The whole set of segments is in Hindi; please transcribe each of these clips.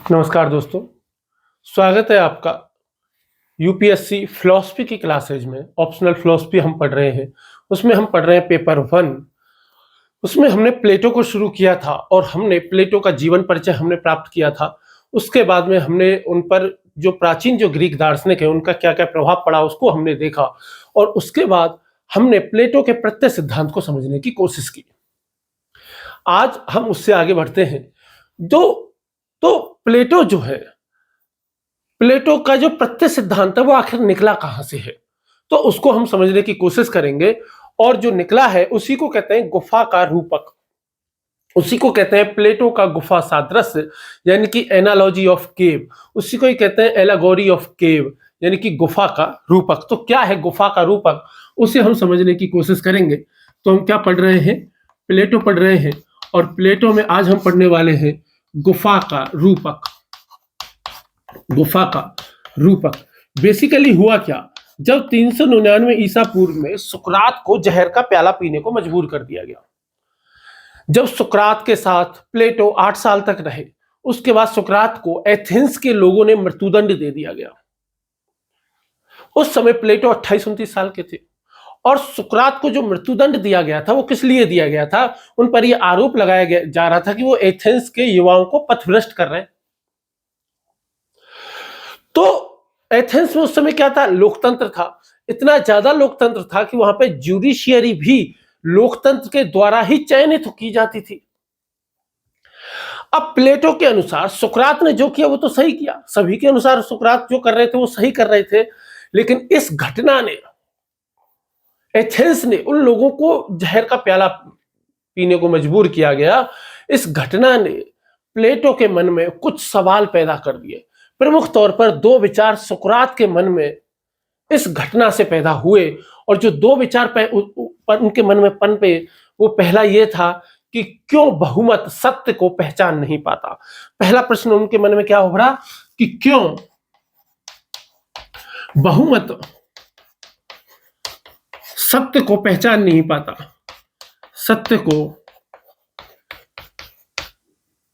नमस्कार दोस्तों, स्वागत है आपका यूपीएससी फिलॉसफी की क्लासेज में। ऑप्शनल फिलॉसफी हम पढ़ रहे हैं, उसमें हम पढ़ रहे हैं पेपर 1। उसमें हमने प्लेटो को शुरू किया था और हमने प्लेटो का जीवन परिचय हमने प्राप्त किया था। उसके बाद में हमने उन पर जो प्राचीन जो ग्रीक दार्शनिक है उनका क्या क्या प्रभाव पड़ा उसको हमने देखा, और उसके बाद हमने प्लेटो के प्रत्यय सिद्धांत को समझने की कोशिश की। आज हम उससे आगे बढ़ते हैं। तो प्लेटो जो है, प्लेटो का जो प्रत्यय सिद्धांत है वो आखिर निकला कहां से है, तो उसको हम समझने की कोशिश करेंगे। और जो निकला है उसी को कहते हैं गुफा का रूपक, उसी को कहते हैं प्लेटो का गुफा सादृश्य, यानी कि एनालॉजी ऑफ केव। उसी को ही कहते हैं एलागोरी ऑफ केव, यानी कि गुफा का रूपक। तो क्या है गुफा का रूपक, उसे हम समझने की कोशिश करेंगे। तो हम क्या पढ़ रहे हैं, प्लेटो पढ़ रहे हैं, और प्लेटो में आज हम पढ़ने वाले हैं गुफा का रूपक। गुफा का रूपक बेसिकली हुआ क्या, जब 399 ईसा पूर्व में सुकरात को जहर का प्याला पीने को मजबूर कर दिया गया। जब सुकरात के साथ प्लेटो 8 साल तक रहे, उसके बाद सुकरात को एथेंस के लोगों ने मृत्युदंड दे दिया गया। उस समय प्लेटो 28-29 साल के थे, और सुकरात को जो मृत्युदंड दिया गया था वो किस लिए दिया गया था, उन पर यह आरोप लगाया जा रहा था कि वो एथेंस के युवाओं को पथभ्रष्ट कर रहे हैं। तो एथेंस में उस समय क्या था, लोकतंत्र था। इतना ज्यादा लोकतंत्र था कि वहां पे ज्यूडिशियरी भी लोकतंत्र के द्वारा ही चयनित की जाती थी। अब प्लेटो के अनुसार सुकरात ने जो किया वो तो सही किया, सभी के अनुसार सुकरात जो कर रहे थे वो सही कर रहे थे, लेकिन इस घटना ने, एथेंस ने उन लोगों को जहर का प्याला पीने को मजबूर किया गया। इस घटना ने प्लेटो के मन में कुछ सवाल पैदा कर दिए। प्रमुख तौर पर दो विचार सुकरात के मन में इस घटना से पैदा हुए, और जो दो विचार उनके मन में पनपे, वो पहला ये था कि क्यों बहुमत सत्य को पहचान नहीं पाता। पहला प्रश्न उनके मन में क्या उभरा कि क्यों बहुमत सत्य को पहचान नहीं पाता, सत्य को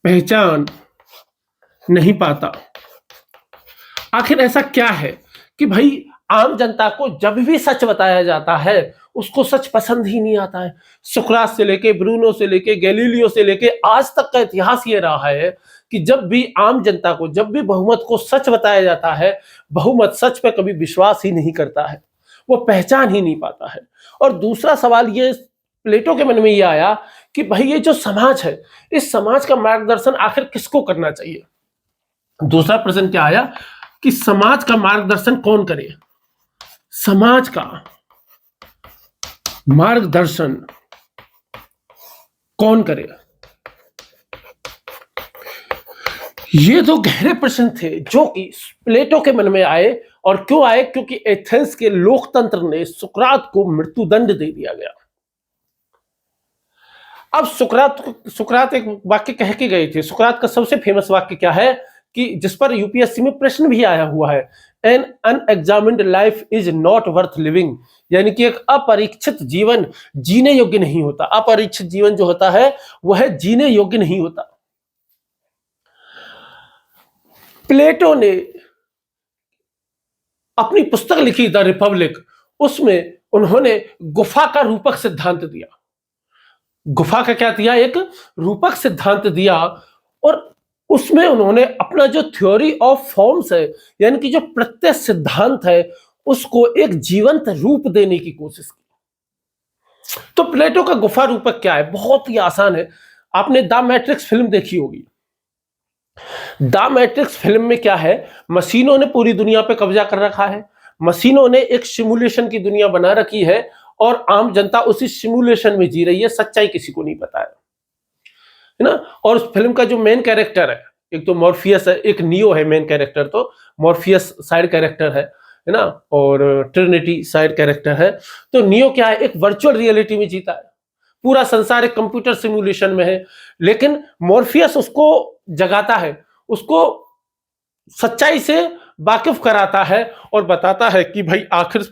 पहचान नहीं पाता। आखिर ऐसा क्या है कि भाई आम जनता को जब भी सच बताया जाता है उसको सच पसंद ही नहीं आता है। सुकरात से लेके, ब्रूनो से लेके, गैलीलियो से लेके आज तक का इतिहास ये रहा है कि जब भी आम जनता को, जब भी बहुमत को सच बताया जाता है, बहुमत सच पे कभी विश्वास ही नहीं करता है, वो पहचान ही नहीं पाता है। और दूसरा सवाल ये प्लेटो के मन में ये आया कि भाई ये जो समाज है, इस समाज का मार्गदर्शन आखिर किसको करना चाहिए। दूसरा प्रश्न क्या आया कि समाज का मार्गदर्शन कौन करे, समाज का मार्गदर्शन कौन करे। ये दो गहरे प्रश्न थे जो कि प्लेटो के मन में आए। और क्यों आए, क्योंकि एथेंस के लोकतंत्र ने सुकरात को मृत्युदंड दे दिया गया। अब सुकरात एक वाक्य कह के गए थे। सुकरात का सबसे फेमस वाक्य क्या है कि जिस पर यूपीएससी में प्रश्न भी आया हुआ है, an unexamined life is not worth living, यानी कि एक अपरीक्षित जीवन जीने योग्य नहीं होता। अपरीक्षित जीवन जो होता है वह जीने योग्य नहीं होता। प्लेटो ने अपनी पुस्तक लिखी द रिपब्लिक, उसमें उन्होंने गुफा का रूपक सिद्धांत दिया। गुफा का क्या दिया, एक रूपक सिद्धांत दिया, और उसमें उन्होंने अपना जो थ्योरी ऑफ फॉर्म्स है, यानी कि जो प्रत्यय सिद्धांत है, उसको एक जीवंत रूप देने की कोशिश की। तो प्लेटो का गुफा रूपक क्या है, बहुत ही आसान है। आपने द मैट्रिक्स फिल्म देखी होगी। द मैट्रिक्स फिल्म में क्या है, मशीनों ने पूरी दुनिया पे कब्जा कर रखा है, मशीनों ने एक सिमुलेशन की दुनिया बना रखी है, और आम जनता उसी सिमुलेशन में जी रही है, सच्चाई किसी को नहीं पता है ना। और उस फिल्म का जो मेन कैरेक्टर है, एक तो मॉर्फियस है, एक नियो है मेन कैरेक्टर, तो मॉर्फियस साइड कैरेक्टर है ना, और ट्रिनिटी साइड कैरेक्टर है। तो नियो क्या है, एक वर्चुअल रियलिटी में जीता है, पूरा संसार एक कंप्यूटर सिमुलेशन में है, लेकिन मॉर्फियस उसको जगाता है, उसको सच्चाई से वाकिफ कराता है, और बताता है कि भाई आखिर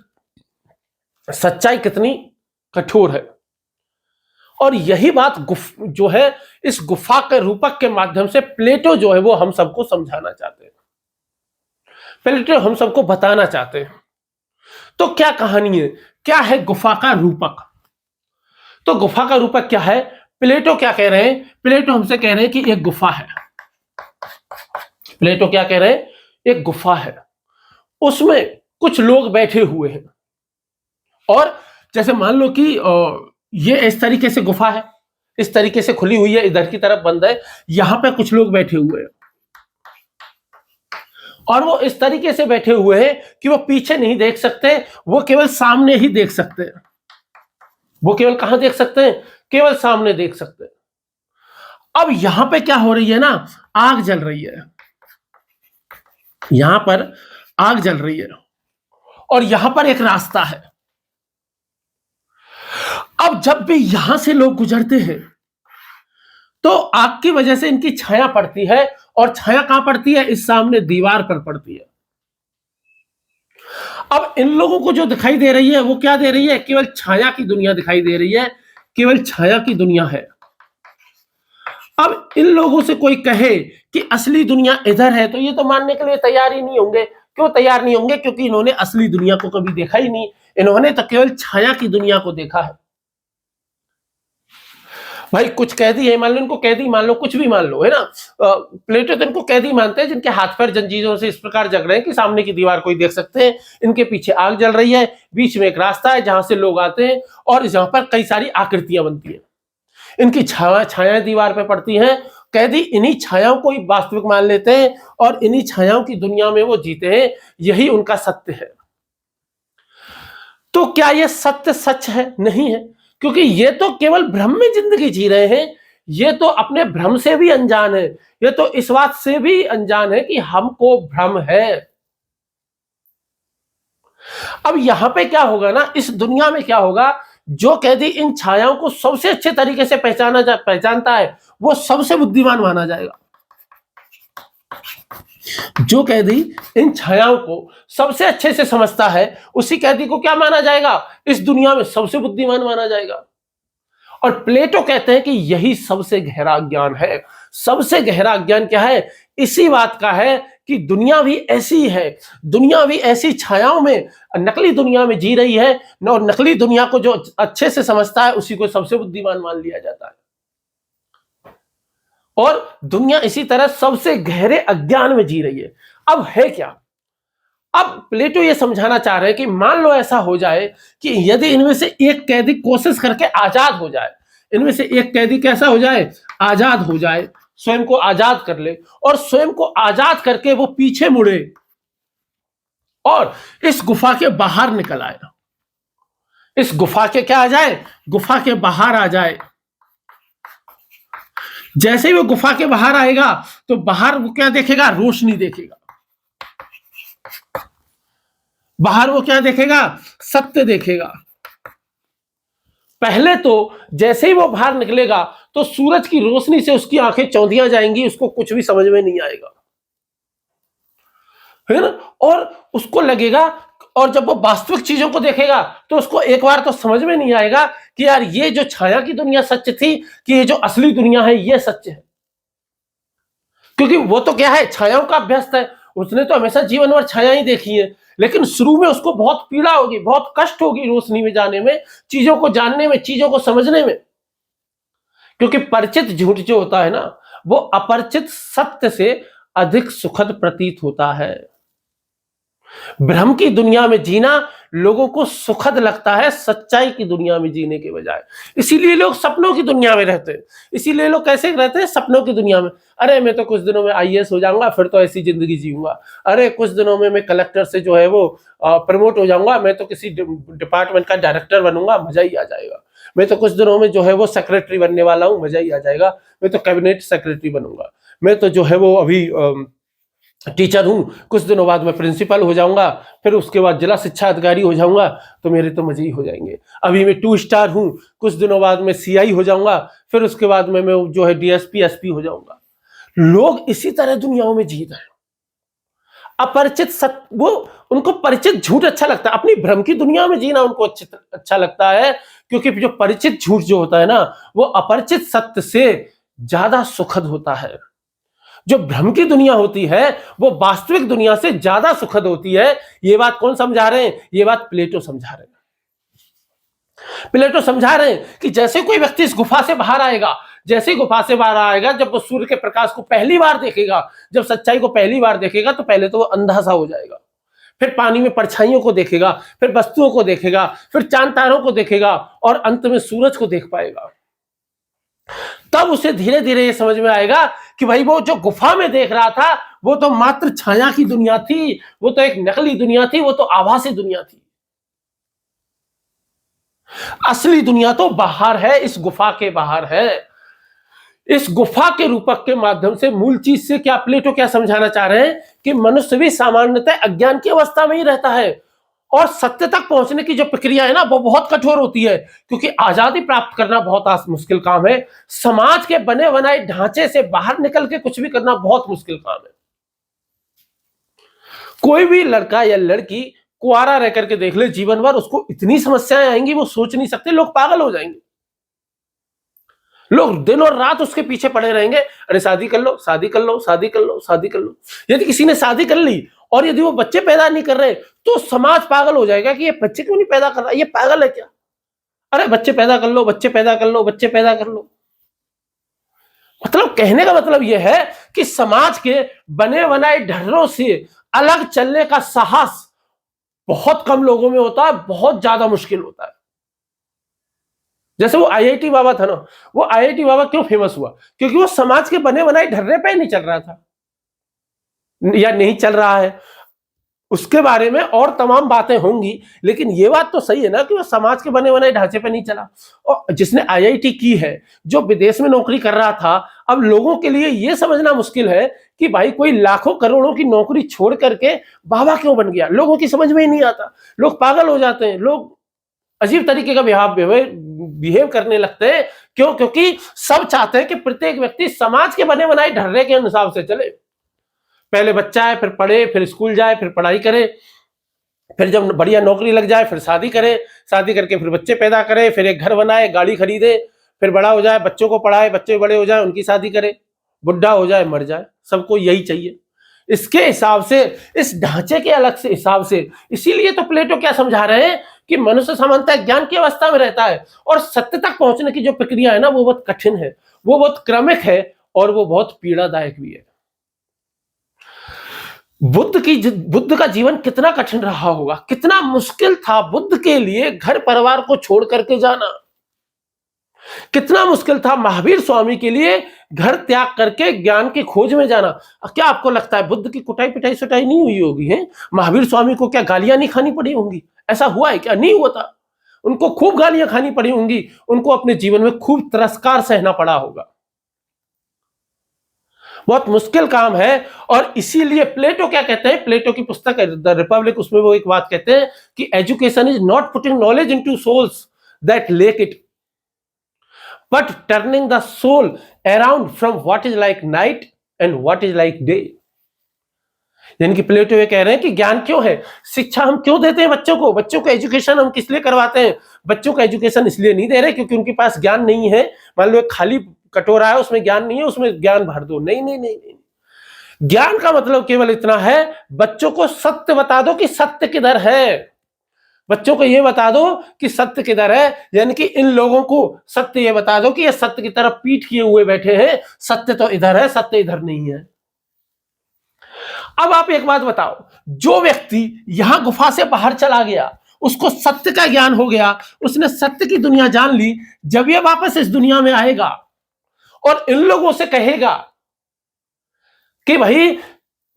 सच्चाई कितनी कठोर है। और यही बात जो है इस गुफा के रूपक के माध्यम से प्लेटो जो है वो हम सबको समझाना चाहते हैं, प्लेटो हम सबको बताना चाहते हैं। तो क्या कहानी है, क्या है गुफा का रूपक? तो गुफा का रूपक क्या है? प्लेटो क्या कह रहे हैं? प्लेटो हमसे कह रहे हैं कि एक गुफा है। प्लेटो क्या कह रहे हैं? एक गुफा है, उसमें कुछ लोग बैठे हुए हैं, और जैसे मान लो कि ये इस तरीके से गुफा है, इस तरीके से खुली हुई है, इधर की तरफ बंद है, यहां पे कुछ लोग बैठे हुए हैं, और वो इस तरीके से बैठे हुए हैं कि वो पीछे नहीं देख सकते, वो केवल सामने ही देख सकते हैं। वो केवल कहां देख सकते हैं? केवल सामने देख सकते हैं। अब यहां पे क्या हो रही है ना, आग जल रही है, यहां पर आग जल रही है, और यहां पर एक रास्ता है। अब जब भी यहां से लोग गुजरते हैं तो आग की वजह से इनकी छाया पड़ती है, और छाया कहां पड़ती है? इस सामने दीवार पर पड़ती है। अब इन लोगों को जो दिखाई दे रही है वो क्या दे रही है? केवल छाया की दुनिया दिखाई दे रही है, केवल छाया की दुनिया है। अब इन लोगों से कोई कहे कि असली दुनिया इधर है, तो ये तो मानने के लिए तैयार ही नहीं होंगे। क्यों तैयार नहीं होंगे? क्योंकि इन्होंने असली दुनिया को कभी देखा ही नहीं, इन्होंने तो केवल छाया की दुनिया को देखा है। भाई कुछ कैदी है, मान लो इनको कैदी मान लो, कुछ भी मान लो, है ना, प्लेटो तो इनको कैदी मानते हैं जिनके हाथ पैर जंजीरों से इस प्रकार जग रहे हैं कि सामने की दीवार कोई देख सकते हैं, इनके पीछे आग जल रही है, बीच में एक रास्ता है जहां से लोग आते हैं, और जहां पर कई सारी आकृतियां बनती हैं, इनकी छाया दीवार पर पड़ती हैं। कैदी इन्हीं छायाओं को ही वास्तविक मान लेते हैं, और इन्हीं छायाओं की दुनिया में वो जीते हैं, यही उनका सत्य है। तो क्या यह सत्य सच है? नहीं है, क्योंकि ये तो केवल भ्रम में जिंदगी जी रहे हैं, ये तो अपने भ्रम से भी अनजान है, ये तो इस बात से भी अनजान है कि हमको भ्रम है। अब यहां पे क्या होगा ना, इस दुनिया में क्या होगा, जो कैदी इन छायाओं को सबसे अच्छे तरीके से पहचानता है वो सबसे बुद्धिमान माना जाएगा। जो कैदी इन छायाओं को सबसे अच्छे से समझता है उसी कैदी को क्या माना जाएगा? इस दुनिया में सबसे बुद्धिमान माना जाएगा। और प्लेटो कहते हैं कि यही सबसे गहरा ज्ञान है। सबसे गहरा ज्ञान क्या है? इसी बात का है कि दुनिया भी ऐसी है, दुनिया भी ऐसी छायाओं में, नकली दुनिया में जी रही है, और नकली दुनिया को जो अच्छे से समझता है उसी को सबसे बुद्धिमान मान लिया जाता है। और दुनिया इसी तरह सबसे गहरे अज्ञान में जी रही है। अब है क्या? अब प्लेटो ये समझाना चाह रहे हैं कि मान लो ऐसा हो जाए कि यदि इनमें से एक कैदी कोशिश करके आजाद हो जाए, इनमें से एक कैदी कैसा हो जाए? आजाद हो जाए, स्वयं को आजाद कर ले, और स्वयं को आजाद करके वो पीछे मुड़े और इस गुफा के बाहर निकल आए, इस गुफा के क्या आ जाए? गुफा के बाहर आ जाए। जैसे ही वो गुफा के बाहर आएगा तो बाहर वो क्या देखेगा? रोशनी देखेगा। बाहर वो क्या देखेगा? सत्य देखेगा। पहले तो जैसे ही वो बाहर निकलेगा तो सूरज की रोशनी से उसकी आंखें चौंधियां जाएंगी, उसको कुछ भी समझ में नहीं आएगा, है ना। और उसको लगेगा, और जब वो वास्तविक चीजों को देखेगा तो उसको एक बार तो समझ में नहीं आएगा कि यार ये जो छाया की दुनिया सच थी, कि ये जो असली दुनिया है ये सच है। क्योंकि वो तो क्या है? छायाओं का अभ्यस्त है, उसने तो हमेशा जीवन भर छाया ही देखी है। लेकिन शुरू में उसको बहुत पीड़ा होगी, बहुत कष्ट होगी रोशनी में जाने में, चीजों को जानने में, चीजों को समझने में। क्योंकि परिचित झूठ जो होता है ना, वो अपरिचित सत्य से अधिक सुखद प्रतीत होता है। भ्रम की दुनिया में जीना लोगों को सुखद लगता है सच्चाई की दुनिया में जीने के बजाय। इसीलिए लोग सपनों की दुनिया में रहते हैं। इसीलिए लोग कैसे रहते हैं? सपनों की दुनिया में। अरे मैं तो कुछ दिनों में आईएएस हो जाऊंगा, फिर तो ऐसी जिंदगी जीऊंगा। अरे कुछ दिनों में मैं कलेक्टर से जो है वो प्रमोट हो जाऊंगा, मैं तो किसी डिपार्टमेंट का डायरेक्टर बनूंगा, मजा ही आ जाएगा। मैं तो कुछ दिनों में जो है वो सेक्रेटरी बनने वाला हूँ, मजा ही आ जाएगा। मैं तो कैबिनेट सेक्रेटरी बनूंगा। मैं तो जो है वो अभी टीचर हूं, कुछ दिनों बाद मैं प्रिंसिपल हो जाऊंगा, फिर उसके बाद जिला शिक्षा अधिकारी हो जाऊंगा, तो मेरे तो मजे ही हो जाएंगे। अभी मैं 2 स्टार हूं, कुछ दिनों बाद मैं सीआई हो जाऊंगा, फिर उसके बाद मैं जो है डीएसपी एसपी हो जाऊंगा। लोग इसी तरह दुनियाओं में जी रहे हैं। अपरिचित वो उनको परिचित झूठ अच्छा लगता है, अपनी भ्रम की दुनिया में जीना उनको अच्छा लगता है, क्योंकि जो परिचित झूठ जो होता है ना, वो अपरिचित सत्य से ज्यादा सुखद होता है। जो भ्रम की दुनिया होती है वो वास्तविक दुनिया से ज्यादा सुखद होती है। ये बात कौन समझा रहे हैं? ये बात प्लेटो समझा रहे हैं। प्लेटो समझा रहे हैं कि जैसे कोई व्यक्ति इस गुफा से बाहर आएगा, जैसे ही गुफा से बाहर आएगा, जब वो सूर्य के प्रकाश को पहली बार देखेगा, जब सच्चाई को पहली बार देखेगा, तो पहले तो वो अंधा सा हो जाएगा, फिर पानी में परछाइयों को देखेगा, फिर वस्तुओं को देखेगा, फिर चांद तारों को देखेगा और अंत में सूरज को देख पाएगा। तब उसे धीरे धीरे ये समझ में आएगा कि भाई वो जो गुफा में देख रहा था वो तो मात्र छाया की दुनिया थी, वो तो एक नकली दुनिया थी, वो तो आभासी दुनिया थी। असली दुनिया तो बाहर है, इस गुफा के बाहर है। इस गुफा के रूपक के माध्यम से मूल चीज से क्या प्लेटो क्या समझाना चाह रहे हैं कि मनुष्य भी सामान्यतः अज्ञान की अवस्था में ही रहता है और सत्य तक पहुंचने की जो प्रक्रिया है ना वो बहुत कठोर होती है, क्योंकि आजादी प्राप्त करना बहुत मुश्किल काम है। समाज के बने बनाए ढांचे से बाहर निकल के कुछ भी करना बहुत मुश्किल काम है। कोई भी लड़का या लड़की कुआरा रह करके देख ले, जीवन भर उसको इतनी समस्याएं आएंगी वो सोच नहीं सकते, लोग पागल हो जाएंगे। लोग दिन और रात उसके पीछे पड़े रहेंगे, अरे शादी कर लो, शादी कर लो, शादी कर लो, शादी कर लो। यदि किसी ने शादी कर ली और यदि वो बच्चे पैदा नहीं कर रहे तो समाज पागल हो जाएगा कि ये बच्चे क्यों नहीं पैदा कर रहा, ये पागल है क्या? अरे बच्चे पैदा कर लो, बच्चे पैदा कर लो, बच्चे पैदा कर लो। मतलब कहने का मतलब यह है कि समाज के बने बनाए ढर्रों से अलग चलने का साहस बहुत कम लोगों में होता है, बहुत ज्यादा मुश्किल होता है। जैसे वो आईआईटी बाबा था ना, वो आईआईटी बाबा क्यों फेमस हुआ? क्योंकि वो समाज के बने बनाए ढर्रे पे ही नहीं चल रहा था या नहीं चल रहा है। उसके बारे में और तमाम बातें होंगी, लेकिन ये बात तो सही है ना कि वो समाज के बने बनाए ढांचे पे नहीं चला। और जिसने आईआईटी की है, जो विदेश में नौकरी कर रहा था, अब लोगों के लिए ये समझना मुश्किल है कि भाई कोई लाखों करोड़ों की नौकरी छोड़ करके बाबा क्यों बन गया। लोगों की समझ में ही नहीं आता, लोग पागल हो जाते हैं, लोग अजीब तरीके का बिहेव करने लगते हैं। क्यों? क्योंकि सब चाहते हैं कि प्रत्येक व्यक्ति समाज के बने बनाए ढर्रे के अनुसार से चले। पहले बच्चा है, फिर पढ़े, फिर स्कूल जाए, फिर पढ़ाई करे, फिर जब बढ़िया नौकरी लग जाए फिर शादी करे, शादी करके फिर बच्चे पैदा करे, फिर एक घर बनाए, गाड़ी खरीदे, फिर बड़ा हो जाए, बच्चों को पढ़ाए, बच्चे बड़े हो जाए, उनकी शादी करे, बुढ़ा हो जाए, मर जाए। सबको यही चाहिए। इसके हिसाब से, इस ढांचे के अलग से हिसाब से, इसीलिए तो प्लेटो क्या समझा रहे हैं कि मनुष्य सामान्यतः ज्ञान की अवस्था में रहता है और सत्य तक पहुंचने की जो प्रक्रिया है ना वो बहुत कठिन है, वो बहुत क्रमिक है और वो बहुत पीड़ादायक भी है। बुद्ध का जीवन कितना कठिन रहा होगा, कितना मुश्किल था बुद्ध के लिए घर परिवार को छोड़ करके जाना, कितना मुश्किल था महावीर स्वामी के लिए घर त्याग करके ज्ञान की खोज में जाना। क्या आपको लगता है बुद्ध की कुटाई पिटाई सुटाई नहीं हुई होगी? है महावीर स्वामी को क्या गालियां नहीं खानी पड़ी होंगी? ऐसा हुआ है क्या? नहीं हुआ था। उनको खूब गालियां खानी पड़ी होंगी, उनको अपने जीवन में खूब तिरस्कार सहना पड़ा होगा। बहुत मुश्किल काम है। और इसीलिए प्लेटो क्या कहते हैं, प्लेटो की पुस्तक है द रिपब्लिक, उसमें वो एक बात कहते हैं कि education is not putting knowledge into souls that lack it, but turning the soul around from what is like night and what is like day। यानी कि प्लेटो ये कह रहे हैं कि ज्ञान क्यों है, शिक्षा हम क्यों देते हैं बच्चों को, बच्चों को एजुकेशन हम किस लिए करवाते हैं? बच्चों को एजुकेशन इसलिए नहीं दे रहे क्योंकि उनके पास ज्ञान नहीं है। मान लो एक खाली कटोरा है, उसमें ज्ञान नहीं है, उसमें ज्ञान भर दो। नहीं नहीं नहीं नहीं, ज्ञान का मतलब केवल इतना है, बच्चों को सत्य बता दो कि सत्य किधर है। बच्चों को ये बता दो कि सत्य किधर है, यानी कि इन लोगों को सत्य ये बता दो कि ये सत्य की तरफ पीठ किए हुए बैठे हैं, सत्य तो इधर है, सत्य इधर नहीं है। अब आप एक बात बताओ, जो व्यक्ति यहां गुफा से बाहर चला गया, उसको सत्य का ज्ञान हो गया, उसने सत्य की दुनिया जान ली, जब ये वापस इस दुनिया में आएगा और इन लोगों से कहेगा कि भाई,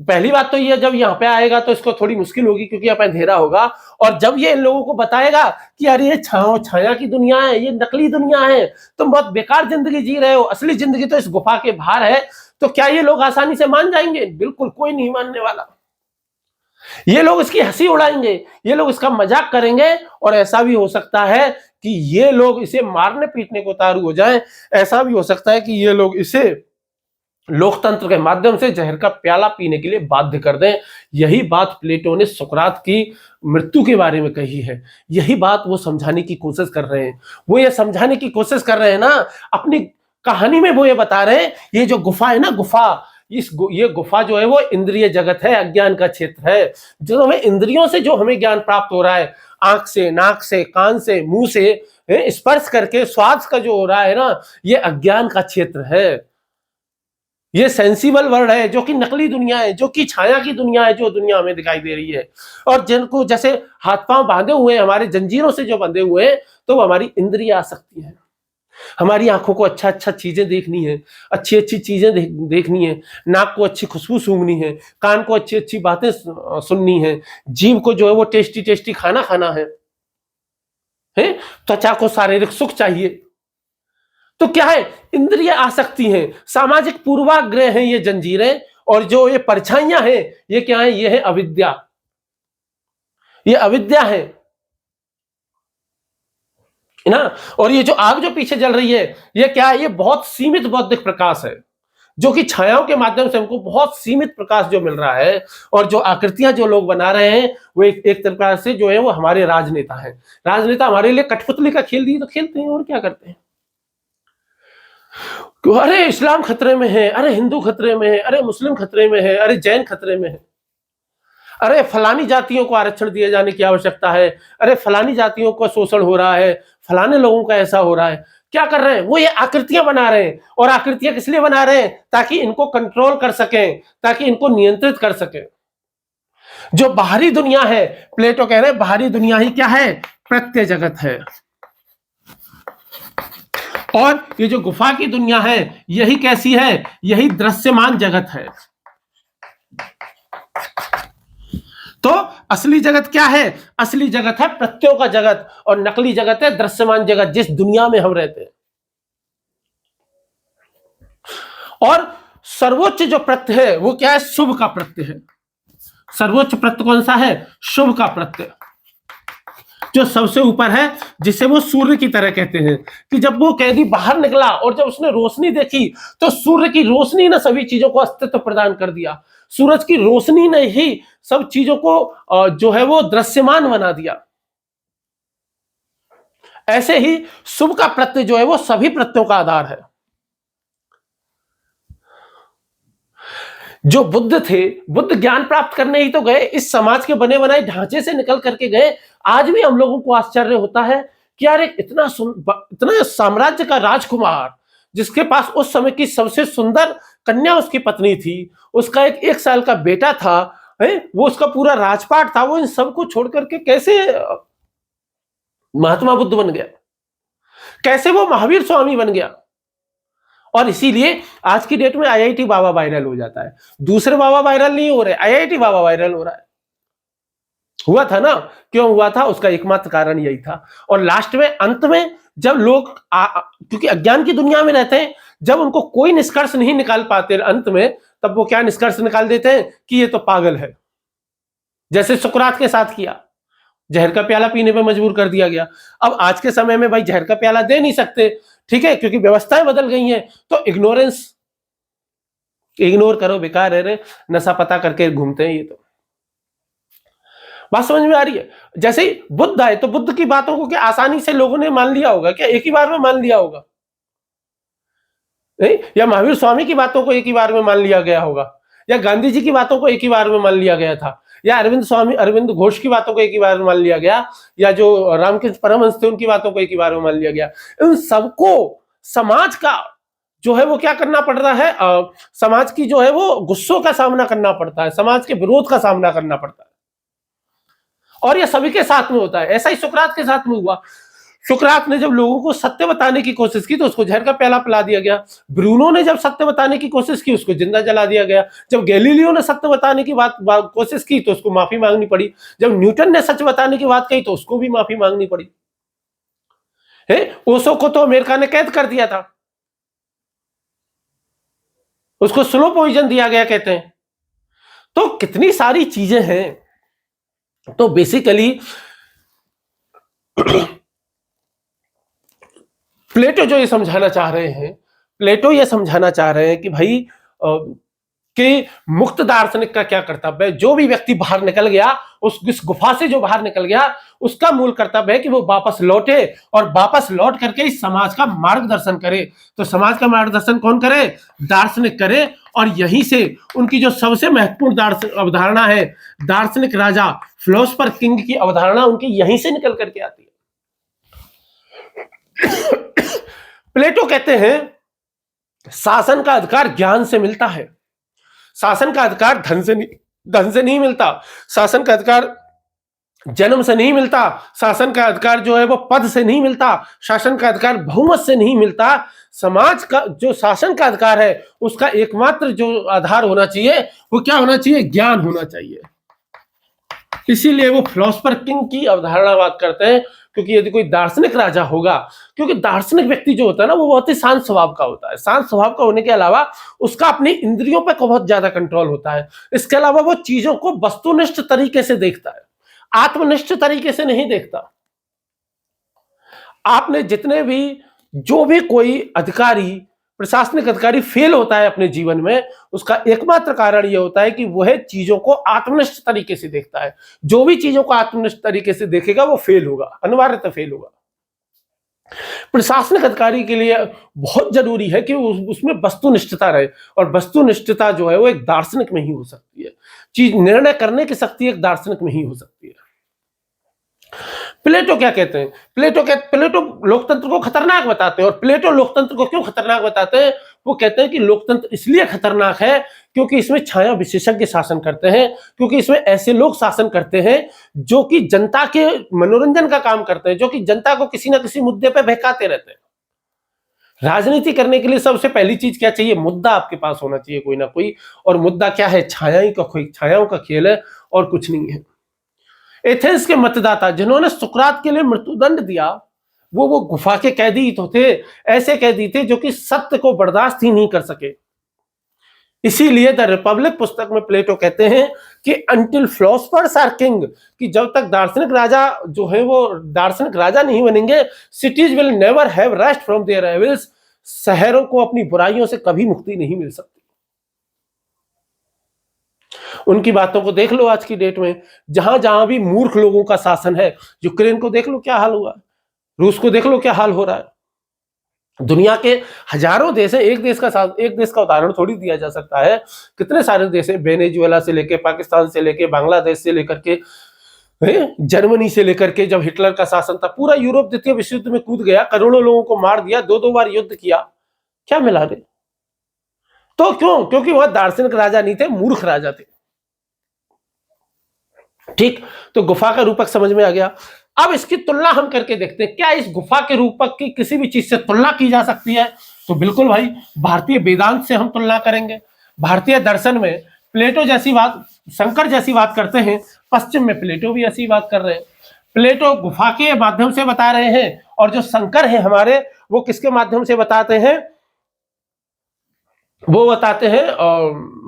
पहली बात तो ये, जब यहाँ पे आएगा तो इसको थोड़ी मुश्किल होगी क्योंकि यहाँ पे अंधेरा होगा, और जब ये इन लोगों को बताएगा कि अरे ये छाया की दुनिया है, ये नकली दुनिया है, तुम बहुत बेकार जिंदगी जी रहे हो, असली जिंदगी तो इस गुफा के बाहर है, तो क्या ये लोग आसानी से मान जाएंगे? बिल्कुल कोई नहीं मानने वाला। ये लोग इसकी हंसी उड़ाएंगे, ये लोग इसका मजाक करेंगे, और ऐसा भी हो सकता है कि ये लोग इसे मारने पीटने को उतारू हो जाए, ऐसा भी हो सकता है कि ये लोग इसे लोकतंत्र के माध्यम से जहर का प्याला पीने के लिए बाध्य कर दें। यही बात प्लेटो ने सुकरात की मृत्यु के बारे में कही है। यही बात वो समझाने की कोशिश कर रहे हैं। वो ये समझाने की कोशिश कर रहे हैं ना, अपनी कहानी में वो ये बता रहे हैं, ये जो गुफा है ना, ये गुफा जो है वो इंद्रिय जगत है, अज्ञान का क्षेत्र है। जो हमें इंद्रियों से जो हमें ज्ञान प्राप्त हो रहा है, आंख से, नाक से, कान से, मुंह से स्पर्श करके स्वाद का जो हो रहा है ना, ये अज्ञान का क्षेत्र है। ये सेंसिबल वर्ल्ड है, जो कि नकली दुनिया है, जो कि छाया की दुनिया है, जो दुनिया हमें दिखाई दे रही है। और जिनको जैसे हाथ पांव बांधे हुए हैं, हमारे जंजीरों से जो बंधे हुए हैं, तो वो हमारी इंद्रिय आसक्ति है। हमारी आंखों को अच्छा अच्छा चीजें देखनी है, अच्छी अच्छी चीजें देखनी है, नाक को अच्छी खुशबू सूंघनी है, कान को अच्छी अच्छी बातें सुननी है, जीभ को जो है वो टेस्टी टेस्टी खाना खाना है, त्वचा को शारीरिक सुख चाहिए। तो क्या है, इंद्रिय आसक्ति है, सामाजिक पूर्वाग्रह है ये जंजीरें, और जो ये परछाइयां हैं, ये क्या है, ये है अविद्या। ये अविद्या है ना। और ये जो आग जो पीछे जल रही है, ये क्या है, ये बहुत सीमित बौद्धिक प्रकाश है, जो कि छायाओं के माध्यम से हमको बहुत सीमित प्रकाश जो मिल रहा है। और जो आकृतियां जो लोग बना रहे हैं, वो एक प्रकार से जो है वो हमारे राजनेता हैं। राजनेता हमारे लिए कठपुतली का खेल दिए तो खेलते हैं, और क्या करते हैं। अरे इस्लाम खतरे में है, अरे हिंदू खतरे में है, अरे मुस्लिम खतरे में है, अरे जैन खतरे में है, अरे फलानी जातियों को आरक्षण दिए जाने की आवश्यकता है, अरे फलानी जातियों का शोषण हो रहा है, फलाने लोगों का ऐसा हो रहा है। क्या कर रहे हैं वो, ये आकृतियां बना रहे हैं। और आकृतियां किस लिए बना रहे हैं, ताकि इनको कंट्रोल कर सकें, ताकि इनको नियंत्रित कर सकें। जो बाहरी दुनिया है, प्लेटो कह रहे हैं बाहरी दुनिया ही क्या है, प्रत्यय जगत है। और ये जो गुफा की दुनिया है, यही कैसी है, यही दृश्यमान जगत है। तो असली जगत क्या है, असली जगत है प्रत्ययों का जगत, और नकली जगत है दृश्यमान जगत, जिस दुनिया में हम रहते हैं। और सर्वोच्च जो प्रत्यय है वो क्या है, शुभ का प्रत्यय है। सर्वोच्च प्रत्यय कौन सा है, शुभ का प्रत्यय, जो सबसे ऊपर है, जिसे वो सूर्य की तरह कहते हैं। कि जब वो कैदी बाहर निकला और जब उसने रोशनी देखी, तो सूर्य की रोशनी ने सभी चीजों को अस्तित्व प्रदान कर दिया। सूरज की रोशनी ने ही सब चीजों को जो है वो दृश्यमान बना दिया। ऐसे ही शुभ का प्रत्यय जो है वो सभी प्रत्ययों का आधार है। जो बुद्ध थे, बुद्ध ज्ञान प्राप्त करने ही तो गए, इस समाज के बने बनाए ढांचे से निकल करके गए। आज भी हम लोगों को आश्चर्य होता है कि यार इतना साम्राज्य का राजकुमार, जिसके पास उस समय की सबसे सुंदर कन्या उसकी पत्नी थी, उसका एक साल का बेटा था, वो उसका पूरा राजपाट था, वो इन सबको छोड़ करके कैसे महात्मा बुद्ध बन गया, कैसे वो महावीर स्वामी बन गया। और इसीलिए आज की डेट में आईआईटी बाबा वायरल हो जाता है। दूसरे बाबा वायरल नहीं हो रहे, आईआईटी बाबा वायरल हो रहा है। हुआ था ना, क्यों हुआ था, उसका एकमात्र कारण यही था। और लास्ट में, अंत में, जब लोग क्योंकि अज्ञान की दुनिया में रहते हैं, जब उनको कोई निष्कर्ष नहीं निकाल पाते अंत में, तब वो क्या निष्कर्ष निकाल देते हैं कि ये तो पागल है। जैसे सुकरात के साथ किया, जहर का प्याला पीने पे मजबूर कर दिया गया। अब आज के समय में भाई जहर का प्याला दे नहीं सकते, ठीक है, क्योंकि व्यवस्थाएं बदल गई हैं। तो इग्नोर करो, बेकार है रे, नशा पता करके घूमते हैं ये। तो बात समझ में आ रही है। जैसे ही बुद्ध आए, तो बुद्ध की बातों को क्या आसानी से लोगों ने मान लिया होगा क्या, एक ही बार में मान लिया होगा नहीं? या महावीर स्वामी की बातों को एक ही बार में मान लिया गया होगा, या गांधी जी की बातों को एक ही बार में मान लिया गया था, या अरविंद घोष की बातों को एक ही बार में मान लिया गया, या जो रामकृष्ण परमहंस थे उनकी बातों को एक ही बार में मान लिया गया। इन सबको समाज का जो है वो क्या करना पड़ रहा है, समाज की जो है वो गुस्सों का सामना करना पड़ता है, समाज के विरोध का सामना करना पड़ता है। और ये सभी के साथ में होता है। ऐसा ही सुकरात के साथ में हुआ। सुकरात ने जब लोगों को सत्य बताने की कोशिश की, तो उसको जहर का प्याला पिला दिया गया। ब्रूनो ने जब सत्य बताने की कोशिश की, उसको जिंदा जला दिया गया। जब गैलीलियो ने सत्य बताने की कोशिश की, तो उसको माफी मांगनी पड़ी। जब न्यूटन ने सच बताने की बात कही, तो उसको भी माफी मांगनी पड़ी। ओशो को तो अमेरिका ने कैद कर दिया था, उसको स्लो पॉइजन दिया गया कहते हैं। तो कितनी सारी चीजें हैं। तो बेसिकली प्लेटो जो ये समझाना चाह रहे हैं, प्लेटो ये समझाना चाह रहे हैं कि भाई कि मुक्त दार्शनिक का क्या कर्तव्य है। जो भी व्यक्ति बाहर निकल गया, उस गुफा से जो बाहर निकल गया, उसका मूल कर्तव्य है कि वो वापस लौटे और वापस लौट करके इस समाज का मार्गदर्शन करे। तो समाज का मार्गदर्शन कौन करे? दार्शनिक करे। और यहीं से उनकी जो सबसे महत्वपूर्ण अवधारणा है, दार्शनिक राजा, फिलोसफर किंग की अवधारणा उनकी यहीं से निकल करके आती है। प्लेटो कहते हैं शासन का अधिकार ज्ञान से मिलता है, शासन का अधिकार धन से नहीं मिलता, शासन का अधिकार जन्म से नहीं मिलता, शासन का अधिकार जो है वो पद से नहीं मिलता, शासन का अधिकार बहुमत से नहीं मिलता। समाज का जो शासन का अधिकार है उसका एकमात्र जो आधार होना चाहिए वो क्या होना चाहिए? ज्ञान होना चाहिए। इसीलिए वो फिलोसफर किंग की अवधारणा बात करते हैं, क्योंकि यदि कोई दार्शनिक राजा होगा, क्योंकि दार्शनिक व्यक्ति जो होता है ना वो बहुत ही शांत स्वभाव का होता है। शांत स्वभाव का होने के अलावा उसका अपनी इंद्रियों पर बहुत ज्यादा कंट्रोल होता है। इसके अलावा वो चीजों को वस्तुनिष्ठ तरीके से देखता है, आत्मनिष्ठ तरीके से नहीं देखता। आपने जितने भी जो भी कोई अधिकारी, प्रशासनिक अधिकारी फेल होता है अपने जीवन में, उसका एकमात्र कारण यह होता है कि वह चीजों को आत्मनिष्ठ तरीके से देखता है। जो भी चीजों को आत्मनिष्ठ तरीके से देखेगा वो फेल होगा, अनिवार्यतः फेल होगा। प्रशासनिक अधिकारी के लिए बहुत जरूरी है कि उसमें वस्तुनिष्ठता रहे, और वस्तुनिष्ठता जो है वो एक दार्शनिक में ही हो सकती है। चीज निर्णय करने की शक्ति एक दार्शनिक में ही हो सकती है। प्लेटो क्या कहते हैं? प्लेटो लोकतंत्र को खतरनाक बताते हैं। और प्लेटो लोकतंत्र को क्यों खतरनाक बताते हैं? वो कहते हैं कि लोकतंत्र इसलिए खतरनाक है क्योंकि इसमें छाया विशेषज्ञ शासन करते हैं, क्योंकि इसमें ऐसे लोग शासन करते हैं जो कि जनता के मनोरंजन का काम करते हैं, जो कि जनता को किसी ना किसी मुद्दे पर बहकाते रहते हैं। राजनीति करने के लिए सबसे पहली चीज क्या चाहिए? मुद्दा आपके पास होना चाहिए कोई ना कोई। और मुद्दा क्या है? छायाओं का खेल है और कुछ नहीं है। एथेंस के मतदाता जिन्होंने सुकरात के लिए मृत्युदंड दिया, वो गुफा के कैदी तो थे, ऐसे कैदी थे जो कि सत्य को बर्दाश्त ही नहीं कर सके। इसीलिए द रिपब्लिक पुस्तक में प्लेटो कहते हैं कि अंटिल फिलोसफर्स आर किंग, कि जब तक दार्शनिक राजा जो है वो दार्शनिक राजा नहीं बनेंगे, cities will never have rest from their evils, शहरों को अपनी बुराइयों से कभी मुक्ति नहीं मिल सकती। उनकी बातों को देख लो आज की डेट में, जहां जहां भी मूर्ख लोगों का शासन है। यूक्रेन को देख लो क्या हाल हुआ, रूस को देख लो क्या हाल हो रहा है। दुनिया के हजारों देश है, एक देश का उदाहरण थोड़ी दिया जा सकता है। कितने सारे देश हैं, वेनेजुएला से लेके, पाकिस्तान से लेके, बांग्लादेश से लेकर के, जर्मनी से लेकर के, जब हिटलर का शासन था पूरा यूरोप द्वितीय विश्व युद्ध में कूद गया, करोड़ों लोगों को मार दिया, 2-2 बार युद्ध किया, क्या मिला रे? तो क्यों? क्योंकि वह दार्शनिक राजा नहीं थे, मूर्ख राजा थे। ठीक, तो गुफा का रूपक समझ में आ गया। अब इसकी तुलना हम करके देखते हैं, क्या इस गुफा के रूपक की किसी भी चीज से तुलना की जा सकती है? तो बिल्कुल भाई, भारतीय वेदांत से हम तुलना करेंगे। भारतीय दर्शन में प्लेटो जैसी बात, शंकर जैसी बात करते हैं, पश्चिम में प्लेटो भी ऐसी बात कर रहे हैं। प्लेटो गुफा के माध्यम से बता रहे हैं, और जो शंकर है हमारे, वो किसके माध्यम से बताते हैं? वो बताते हैं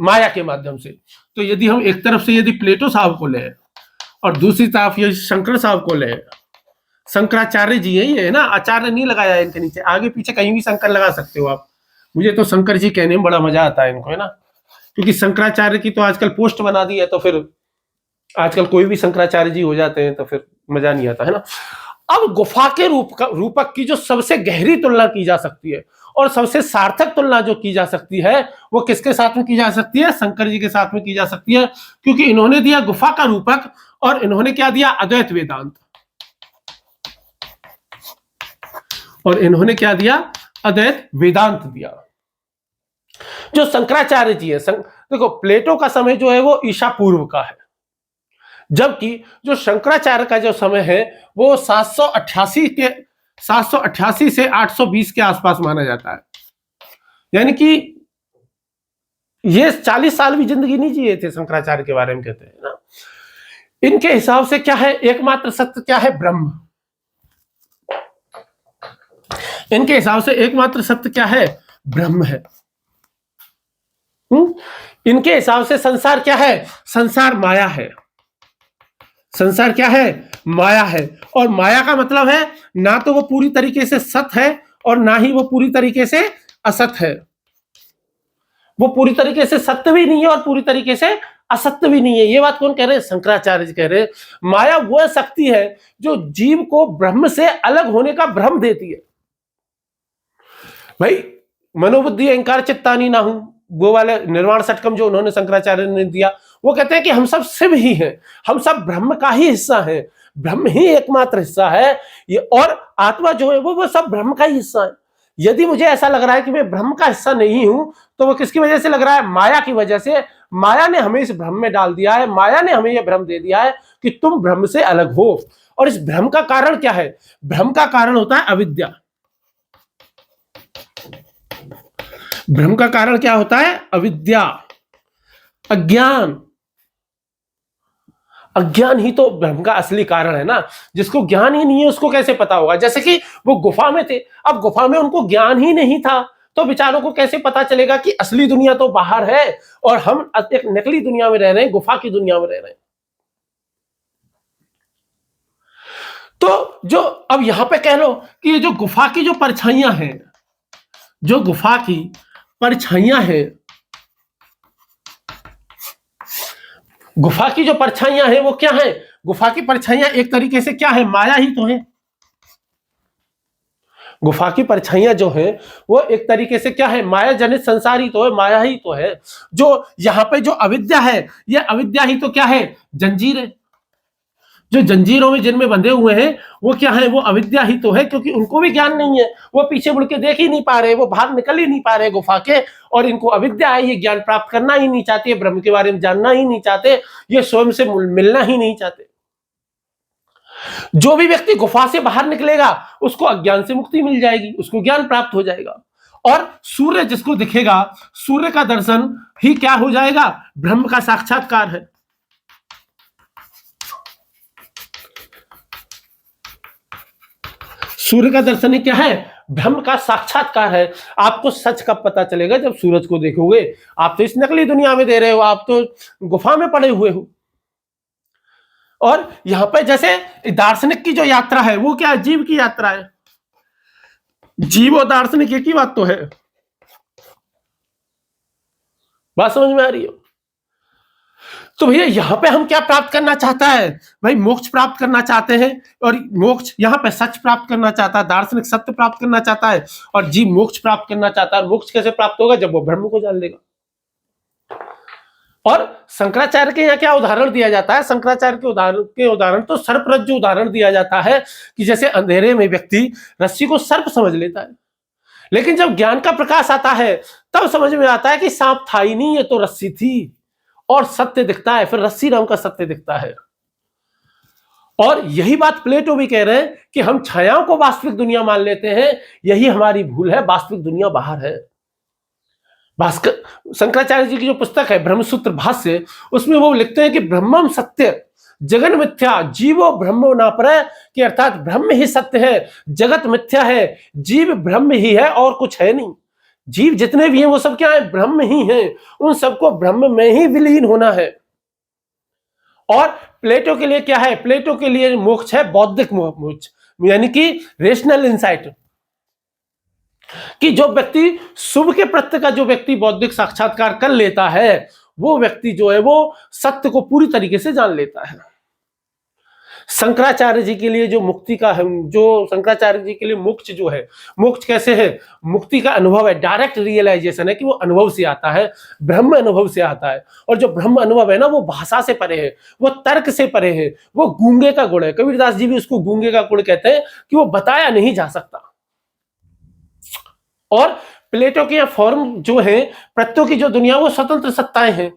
माया के माध्यम से। तो यदि हम एक तरफ से यदि प्लेटो साहब को लें और दूसरी तरफ ये शंकर साहब को ले, शंकराचार्य जी है, ये है ना, आचार्य नहीं लगाया है इनके नीचे, आगे पीछे कहीं भी शंकर लगा सकते हो आप। मुझे तो शंकर जी कहने में बड़ा मजा आता है इनको, है ना, क्योंकि शंकराचार्य की तो आजकल पोस्ट बना दी है, तो फिर आजकल कोई भी शंकराचार्य जी हो जाते हैं, तो फिर मजा नहीं आता, है ना। अब गुफा के रूपक की जो सबसे गहरी तुलना की जा सकती है और सबसे सार्थक तुलना जो की जा सकती है, वो किसके साथ में की जा सकती है? शंकर जी के साथ में की जा सकती है, क्योंकि इन्होंने दिया गुफा का रूपक और इन्होंने क्या दिया? अद्वैत वेदांत। और इन्होंने क्या दिया? अद्वैत वेदांत दिया। जो शंकराचार्य जी है, देखो प्लेटो का समय जो है वो ईसा पूर्व का है, जबकि जो शंकराचार्य का जो समय है वो 788 से 820 के आसपास माना जाता है। यानी कि ये 40 साल भी जिंदगी नहीं जिए थे शंकराचार्य के बारे में कहते हैं ना। इनके हिसाब से क्या है? एकमात्र सत्य क्या है? ब्रह्म। इनके हिसाब से एकमात्र सत्य क्या है? ब्रह्म है। इनके हिसाब से संसार क्या है? संसार माया है। संसार क्या है? माया है। और माया का मतलब है ना तो वो पूरी तरीके से सत्य है और ना ही वो पूरी तरीके से असत है। वो पूरी तरीके से सत्य भी नहीं है और पूरी तरीके से असत्य भी नहीं है। ये बात कौन कह रहे हैं? शंकराचार्य जी कह रहे हैं माया वह शक्ति है जो जीव को ब्रह्म से अलग होने का भ्रम देती है। भाई मनोबुद्धि अहंकार चित्तानी ना हूं, वो वाले निर्वाण षटकम जो उन्होंने शंकराचार्य ने दिया, वो कहते हैं कि हम सब शिव ही हैं, हम सब ब्रह्म का ही हिस्सा है, ब्रह्म ही एकमात्र हिस्सा है ये, और आत्मा जो है वो सब ब्रह्म का ही हिस्सा है। यदि मुझे ऐसा लग रहा है कि मैं ब्रह्म का हिस्सा नहीं हूं, तो वो किसकी वजह से लग रहा है? माया की वजह से। माया ने हमें इस भ्रम में डाल दिया है, माया ने हमें यह भ्रम दे दिया है कि तुम ब्रह्म से अलग हो। और इस भ्रम का कारण क्या है? भ्रम का कारण होता है अविद्या। भ्रम का कारण क्या होता है? अविद्या, अज्ञान। अज्ञान ही तो भ्रम का असली कारण है ना। जिसको ज्ञान ही नहीं है उसको कैसे पता होगा? जैसे कि वो गुफा में थे, अब गुफा में उनको ज्ञान ही नहीं था, तो बेचारों को कैसे पता चलेगा कि असली दुनिया तो बाहर है और हम एक नकली दुनिया में रह रहे हैं, गुफा की दुनिया में रह रहे हैं। तो जो अब यहां पे कह लो कि ये जो गुफा की जो परछाइयां हैं, जो गुफा की परछाइयां हैं, गुफा की जो परछाइयां हैं वो क्या है? गुफा की परछाइयां एक तरीके से क्या है? माया ही तो है। गुफा की परछाइयां जो है वो एक तरीके से क्या है? माया जनित संसार ही तो है, माया ही तो है। जो यहां पे जो अविद्या है, ये अविद्या ही तो क्या है? जंजीर है। जो जंजीरों में जिनमें बंधे हुए हैं वो क्या है? वो अविद्या ही तो है, क्योंकि उनको भी ज्ञान नहीं है, वो पीछे मुड़ के देख ही नहीं पा रहे, वो बाहर निकल ही नहीं पा रहे गुफा के, और इनको अविद्या है, ये ज्ञान प्राप्त करना ही नहीं चाहते, ब्रह्म के बारे में जानना ही नहीं चाहते, ये स्वयं से मिलना ही नहीं चाहते। जो भी व्यक्ति गुफा से बाहर निकलेगा उसको अज्ञान से मुक्ति मिल जाएगी, उसको ज्ञान प्राप्त हो जाएगा। और सूर्य जिसको दिखेगा, सूर्य का दर्शन ही क्या हो जाएगा? ब्रह्म का साक्षात्कार है। सूर्य का दर्शन क्या है? ब्रह्म का साक्षात्कार है। आपको सच कब पता चलेगा? जब सूरज को देखोगे। आप तो इस नकली दुनिया में दे रहे हो, आप तो गुफा में पड़े हुए हो। और यहां पर जैसे दार्शनिक की जो यात्रा है वो क्या है? जीव की यात्रा है। जीव और दार्शनिक एक ही बात तो है। बात समझ में आ रही हो? तो भैया यहां पे हम क्या प्राप्त करना चाहता है? भाई मोक्ष प्राप्त करना चाहते हैं, और मोक्ष यहां पे सच प्राप्त करना चाहता है, दार्शनिक सत्य प्राप्त करना चाहता है, और जीव मोक्ष प्राप्त करना चाहता है। मोक्ष कैसे प्राप्त होगा? जब वो ब्रह्म को जान लेगा। और शंकराचार्य के यहाँ क्या उदाहरण दिया जाता है? शंकराचार्य के उदाहरण तो सर्परज्जु उदाहरण दिया जाता है कि जैसे अंधेरे में व्यक्ति रस्सी को सर्प समझ लेता है, लेकिन जब ज्ञान का प्रकाश आता है तब समझ में आता है कि सांप था ही नहीं, ये तो रस्सी थी, और सत्य दिखता है, फिर रस्सी नाम का सत्य दिखता है। और यही बात प्लेटो भी कह रहे हैं कि हम छायाओं को वास्तविक दुनिया मान लेते हैं, यही हमारी भूल है, वास्तविक दुनिया बाहर है। भास्कर शंकराचार्य जी की जो पुस्तक है ब्रह्मसूत्र भाष्य, उसमें वो लिखते हैं कि ब्रह्मम सत्य जगन मिथ्या जीवो ब्रह्मो ना परे, कि अर्थात ब्रह्म ही सत्य है, जगत मिथ्या है, जीव ब्रह्म ही है और कुछ है नहीं। जीव जितने भी हैं वो सब क्या है? ब्रह्म ही हैं, उन सबको ब्रह्म में ही विलीन होना है। और प्लेटो के लिए क्या है? प्लेटो के लिए मोक्ष है बौद्धिक मोक्ष, यानी कि रेशनल इंसाइट, कि जो व्यक्ति शुभ के प्रत्ये का जो व्यक्ति बौद्धिक साक्षात्कार कर लेता है, वो व्यक्ति जो है वो सत्य को पूरी तरीके से जान लेता है। शंकराचार्य जी के लिए जो मुक्ति का है, जो शंकराचार्य जी के लिए मोक्ष जो है, मोक्ष कैसे है? मुक्ति का अनुभव है, डायरेक्ट रियलाइजेशन है, कि वो अनुभव से आता है, ब्रह्म अनुभव से आता है। और जो ब्रह्म अनुभव है ना, वो भाषा से परे है, वो तर्क से परे है, वो गूंगे का गुण है। कबीरदास जी भी उसको गूंगे का गुण कहते हैं, कि वो बताया नहीं जा सकता। और प्लेटो के यहाँ फॉर्म जो है, प्रत्ययों की जो दुनिया, वो स्वतंत्र सत्ताएं हैं।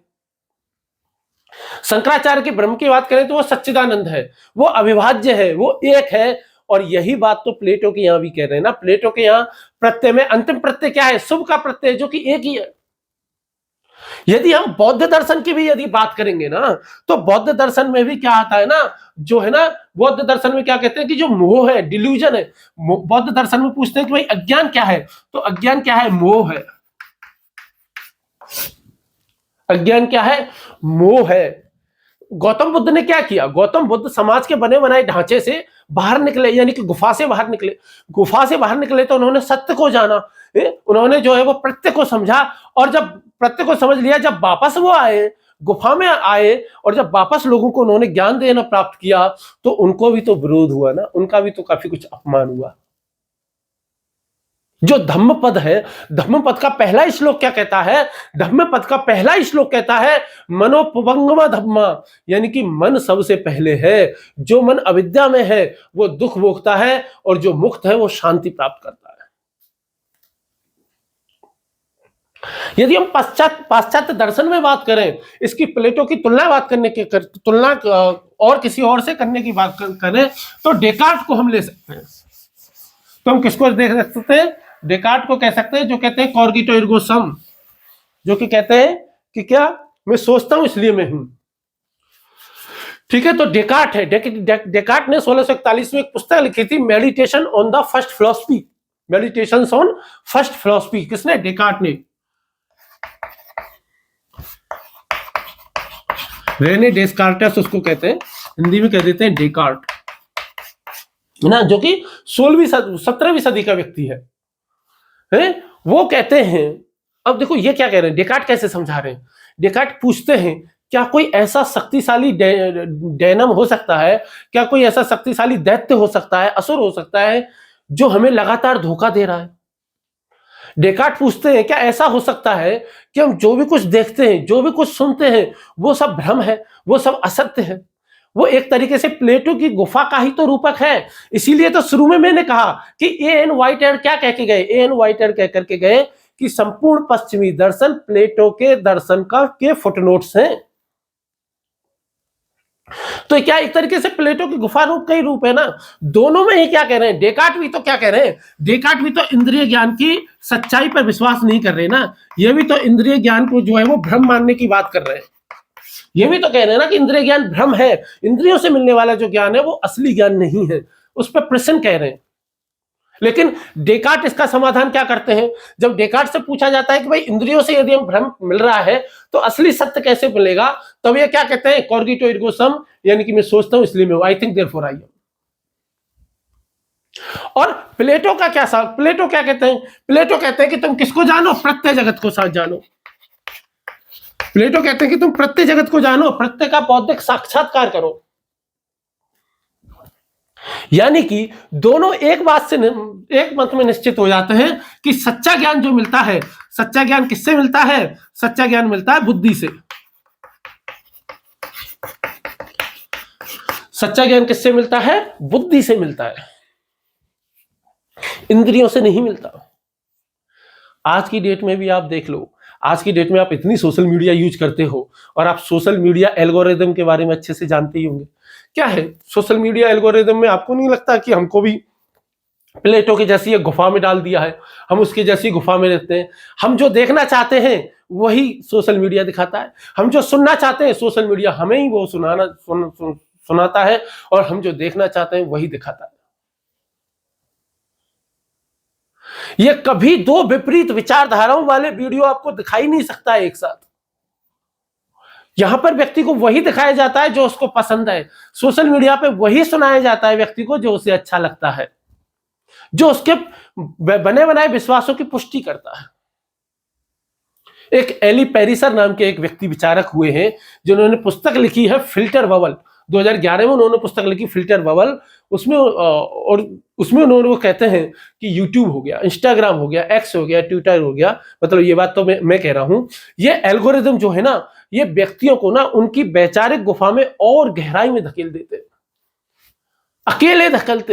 शंकराचार्य के ब्रह्म की बात करें तो वो सच्चिदानंद है, वो अविभाज्य है, वो एक है। और यही बात तो प्लेटो के यहां भी कह रहे हैं ना। प्लेटो के यहां प्रत्यय में अंतिम प्रत्यय क्या है? शुभ का प्रत्यय, जो कि एक ही है। यदि हम बौद्ध दर्शन की भी यदि बात करेंगे ना, तो बौद्ध दर्शन में भी क्या आता है ना, जो है ना, बौद्ध दर्शन में क्या कहते हैं कि जो मोह है, डिल्यूजन है। बौद्ध दर्शन में पूछते हैं कि भाई अज्ञान क्या है? तो अज्ञान क्या है? मोह है। अज्ञान क्या है? मोह है। गौतम बुद्ध ने क्या किया? गौतम बुद्ध समाज के बने बनाए ढांचे से बाहर निकले, यानी कि गुफा से बाहर निकले। गुफा से बाहर निकले तो उन्होंने सत्य को जाना, उन्होंने जो है वो प्रत्यय को समझा, और जब प्रत्यय को समझ लिया, जब वापस वो आए, गुफा में आए, और जब वापस लोगों को उन्होंने ज्ञान देना प्राप्त किया, तो उनको भी तो विरोध हुआ ना, उनका भी तो काफी कुछ अपमान हुआ। जो धम्मपद है, धम्मपद का पहला श्लोक क्या कहता है? धम्मपद का पहला श्लोक कहता है मनोपवंगम धम्मा, यानी कि मन सबसे पहले है। जो मन अविद्या में है वो दुख भोगता है, और जो मुक्त है वो शांति प्राप्त करता है। यदि हम पाश्चात्य दर्शन में बात करें, इसकी प्लेटो की तुलना और किसी और से करने की बात करें, तो डेकार्ट को हम ले सकते हैं। तो हम किसको देख सकते हैं? डेकार्ट को कह सकते हैं, जो कहते हैं कॉर्गिटो एर्गो सम, जो कि कहते हैं कि क्या, मैं सोचता हूं इसलिए मैं हूं। ठीक है, तो डेकार्ट है। डेकार्ट ने 1641 में एक पुस्तक लिखी थी, meditation on the first philosophy. Meditation on first philosophy किसने? डेकार्ट ने। रेने डेस्कार्टस उसको कहते हैं, हिंदी में कह देते हैं डेकार्ट ना, जो कि 17वीं सदी का व्यक्ति है। वो कहते हैं, अब देखो ये क्या कह रहे हैं, डेकार्ट कैसे समझा रहे हैं। डेकार्ट पूछते हैं, क्या कोई ऐसा शक्तिशाली डेनम हो सकता है, क्या कोई ऐसा शक्तिशाली दैत्य हो सकता है, असुर हो सकता है, जो हमें लगातार धोखा दे रहा है? डेकार्ट पूछते हैं, क्या ऐसा हो सकता है कि हम जो भी कुछ देखते हैं, जो भी कुछ सुनते हैं, वो सब भ्रम है, वो सब असत्य है, वो एक तरीके से प्लेटो की गुफा का ही तो रूपक है। इसीलिए तो शुरू में मैंने कहा कि ए.एन. व्हाइटहेड क्या कह के गए? ए.एन. व्हाइटहेड कह करके गए कि संपूर्ण पश्चिमी दर्शन प्लेटो के दर्शन के फुटनोट्स हैं। तो क्या एक तरीके से प्लेटो की गुफा रूप का ही रूप है ना। दोनों में ही क्या कह रहे हैं? डेकार्ट भी तो क्या कह रहे हैं? डेकार्ट भी तो इंद्रिय ज्ञान की सच्चाई पर विश्वास नहीं कर रहे ना, ये भी तो इंद्रिय ज्ञान को जो है वो भ्रम मानने की बात कर रहे हैं। ये भी तो कह रहे हैं ना कि इंद्रिय ज्ञान भ्रम है, इंद्रियों से मिलने वाला जो ज्ञान है वो असली ज्ञान नहीं है, उस पर प्रश्न कह रहे हैं। लेकिन डेकार्ट इसका समाधान क्या करते हैं? जब डेकार्ट से पूछा जाता है कि भाई इंद्रियों से यदि हम भ्रम मिल रहा है तो असली सत्य कैसे मिलेगा, तब ये क्या कहते हैं? कॉर्गिटो एर्गो सम, यानी कि मैं सोचता हूं इसलिए मैं हूं, I think therefore I am. और प्लेटो का क्या प्लेटो क्या कहते हैं? प्लेटो कहते हैं कि तुम किसको जानो? प्रत्यय जगत को साथ जानो। प्लेटो कहते हैं कि तुम प्रत्यय जगत को जानो, प्रत्यय का बौद्धिक साक्षात्कार करो। यानी कि दोनों एक बात से एक मत में निश्चित हो जाते हैं कि सच्चा ज्ञान जो मिलता है, सच्चा ज्ञान किससे मिलता है? सच्चा ज्ञान मिलता है बुद्धि से। सच्चा ज्ञान किससे मिलता है? बुद्धि से मिलता है, इंद्रियों से नहीं मिलता। आज की डेट में भी आप देख लो, आज की डेट में आप इतनी सोशल मीडिया यूज करते हो और आप सोशल मीडिया एल्गोरिदम के बारे में अच्छे से जानते ही होंगे। क्या है सोशल मीडिया एल्गोरिदम में? आपको नहीं लगता कि हमको भी प्लेटो की जैसी एक गुफा में डाल दिया है, हम उसकी जैसी गुफा में रहते हैं। हम जो देखना चाहते हैं वही सोशल मीडिया दिखाता है, हम जो सुनना चाहते हैं सोशल मीडिया हमें ही वो सुनाता है, और हम जो देखना चाहते हैं वही दिखाता है। ये कभी दो विपरीत विचारधाराओं वाले वीडियो आपको दिखाई नहीं सकता एक साथ। यहां पर व्यक्ति को वही दिखाया जाता है जो उसको पसंद है, सोशल मीडिया पे वही सुनाया जाता है व्यक्ति को जो उसे अच्छा लगता है, जो उसके बने बनाए विश्वासों की पुष्टि करता है। एक एली पेरिसर नाम के एक व्यक्ति विचारक हुए हैं जिन्होंने पुस्तक लिखी है फिल्टर बबल। 2011 में उन्होंने पुस्तक लिखी फिल्टर बबल। उसमें उन्होंने वो कहते हैं कि यूट्यूब हो गया, इंस्टाग्राम हो गया, एक्स हो गया, ट्विटर हो गया, मतलब ये बात तो मैं कह रहा हूं, ये एल्गोरिदम जो है ना, ये व्यक्तियों को ना उनकी वैचारिक गुफा में और गहराई में धकेल देते हैं, अकेले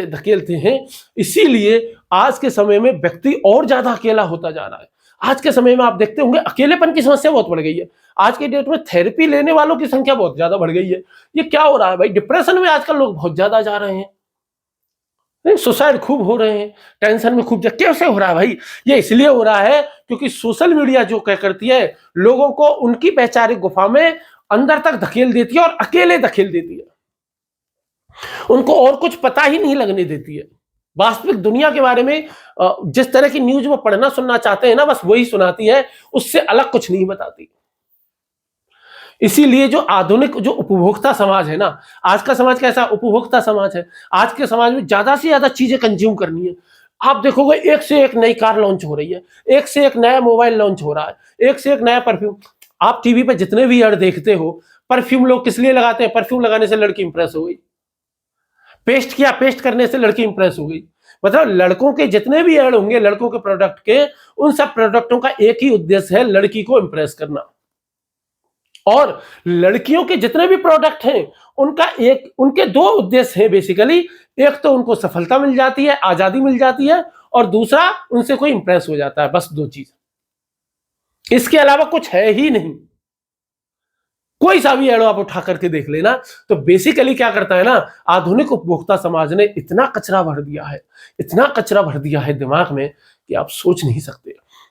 धकेलते हैं। इसीलिए आज के समय में व्यक्ति और ज्यादा अकेला होता जा रहा है। आज के समय में आप देखते होंगे अकेलेपन की समस्या बहुत बढ़ गई है। आज के डेट में थेरेपी लेने वालों की संख्या बहुत ज्यादा बढ़ गई है। ये क्या हो रहा है भाई? डिप्रेशन में आजकल लोग बहुत ज्यादा जा रहे हैं, सुसाइड खूब हो रहे हैं, टेंशन में खूब। कैसे हो रहा है भाई? ये इसलिए हो रहा है क्योंकि सोशल मीडिया जो क्या करती है, लोगों को उनकी वैचारिक गुफा में अंदर तक धकेल देती है और अकेले धकेल देती है। उनको और कुछ पता ही नहीं लगने देती है। वास्तविक दुनिया के बारे में जिस तरह की न्यूज वो पढ़ना सुनना चाहते हैं ना, बस वही सुनाती है, उससे अलग कुछ नहीं बताती। इसीलिए जो आधुनिक जो उपभोक्ता समाज है ना, आज का समाज कैसा उपभोक्ता समाज है। आज के समाज में ज्यादा से ज्यादा चीजें कंज्यूम करनी है। आप देखोगे एक से एक नई कार लॉन्च हो रही है, एक से एक नया मोबाइल लॉन्च हो रहा है, एक से एक नया परफ्यूम। आप टीवी पे जितने भी ऐड देखते हो, परफ्यूम लोग किस लिए लगाते हैं? परफ्यूम लगाने से लड़की इंप्रेस हो गई। पेस्ट किया, पेस्ट करने से लड़की इंप्रेस हो गई। मतलब लड़कों के जितने भी ऐड होंगे लड़कों के प्रोडक्ट के, उन सब प्रोडक्टों का एक ही उद्देश्य है, लड़की को इंप्रेस करना। और लड़कियों के जितने भी प्रोडक्ट हैं उनके दो उद्देश्य हैं बेसिकली। एक तो उनको सफलता मिल जाती है, आजादी मिल जाती है, और दूसरा उनसे कोई इंप्रेस हो जाता है। बस दो चीज, इसके अलावा कुछ है ही नहीं। कोई सा भी एडो आप उठा करके देख लेना। तो बेसिकली क्या करता है ना, आधुनिक उपभोक्ता समाज ने इतना कचरा भर दिया है, इतना कचरा भर दिया है दिमाग में कि आप सोच नहीं सकते,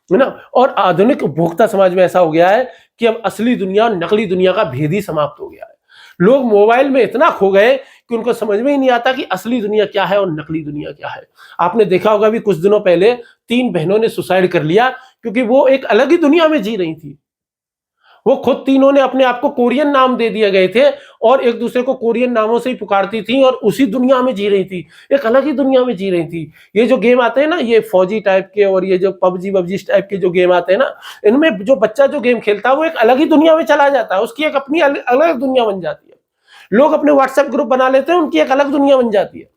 है ना। और आधुनिक उपभोक्ता समाज में ऐसा हो गया है कि अब असली दुनिया और नकली दुनिया का भेद ही समाप्त हो गया है। लोग मोबाइल में इतना खो गए कि उनको समझ में ही नहीं आता कि असली दुनिया क्या है और नकली दुनिया क्या है। आपने देखा होगा भी कुछ दिनों पहले 3 बहनों ने सुसाइड कर लिया क्योंकि वो एक अलग ही दुनिया में जी रही थी। वो खुद तीनों ने अपने आप को कोरियन नाम दे दिए गए थे और एक दूसरे को कोरियन नामों से ही पुकारती थी और उसी दुनिया में जी रही थी, एक अलग ही दुनिया में जी रही थी। ये जो गेम आते हैं ना, ये फौजी टाइप के और ये जो पबजी टाइप के जो गेम आते हैं ना, इनमें जो बच्चा जो गेम खेलता है वो एक अलग ही दुनिया में चला जाता है, उसकी एक अपनी अलग दुनिया बन जाती है। लोग अपने व्हाट्सएप ग्रुप बना लेते हैं, उनकी एक अलग दुनिया बन जाती है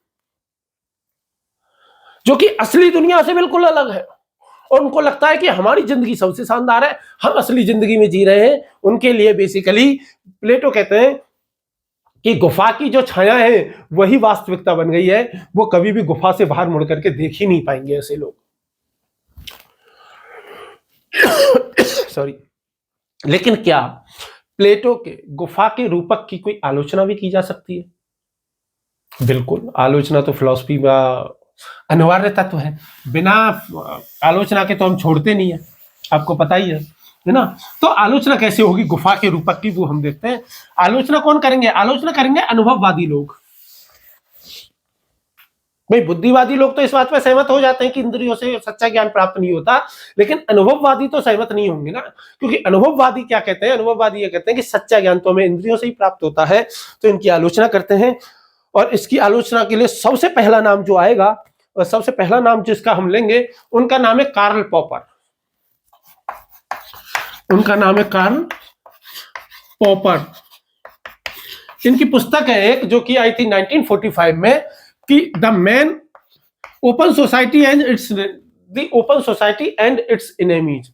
जो कि असली दुनिया से बिल्कुल अलग है। और उनको लगता है कि हमारी जिंदगी सबसे शानदार है, हम असली जिंदगी में जी रहे हैं। उनके लिए बेसिकली प्लेटो कहते हैं कि गुफा की जो छाया है वही वास्तविकता बन गई है। वो कभी भी गुफा से बाहर मुड़ करके देख ही नहीं पाएंगे ऐसे लोग। सॉरी। लेकिन क्या प्लेटो के गुफा के रूपक की कोई आलोचना भी की जा सकती है? बिल्कुल, आलोचना तो फिलॉसफी का अनिवार्य तत्व है। बिना आलोचना के तो हम छोड़ते नहीं है, आपको पता ही है ना। तो आलोचना कैसे होगी गुफा के रूपक की, वो हम देखते हैं। आलोचना कौन करेंगे? आलोचना करेंगे अनुभववादी लोग। भाई बुद्धिवादी लोग तो इस बात पर सहमत हो जाते हैं कि इंद्रियों से सच्चा ज्ञान प्राप्त नहीं होता, लेकिन अनुभववादी तो सहमत नहीं होंगे ना। क्योंकि अनुभववादी क्या कहते हैं? अनुभववादी ये कहते हैं कि सच्चा ज्ञान तो हमें इंद्रियों से ही प्राप्त होता है। तो इनकी आलोचना करते हैं। और इसकी आलोचना के लिए सबसे पहला नाम जो आएगा, और सबसे पहला नाम जिसका हम लेंगे, उनका नाम है कार्ल पॉपर। उनका नाम है कार्ल पॉपर। इनकी पुस्तक है एक जो कि आई थी 1945 में, कि the man open society and it's the open society and it's enemies.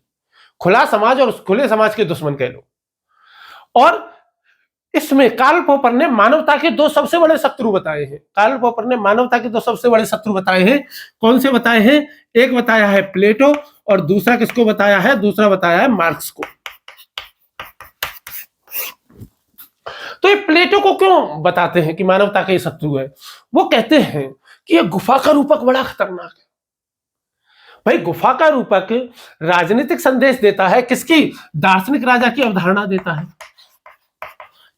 खुला समाज और उस खुले समाज के दुश्मन कह लो। और इसमें कार्ल पॉपर ने मानवता के दो सबसे बड़े शत्रु बताए हैं। कार्ल पॉपर ने मानवता के दो सबसे बड़े शत्रु बताए हैं। कौन से बताए हैं? एक बताया है प्लेटो और दूसरा किसको बताया है? दूसरा बताया है मार्क्स को। तो ये प्लेटो को क्यों बताते हैं कि मानवता के शत्रु है? वो कहते हैं कि ये गुफा का रूपक बड़ा खतरनाक है। भाई गुफा का रूपक राजनीतिक संदेश देता है। किसकी? दार्शनिक राजा की अवधारणा देता है।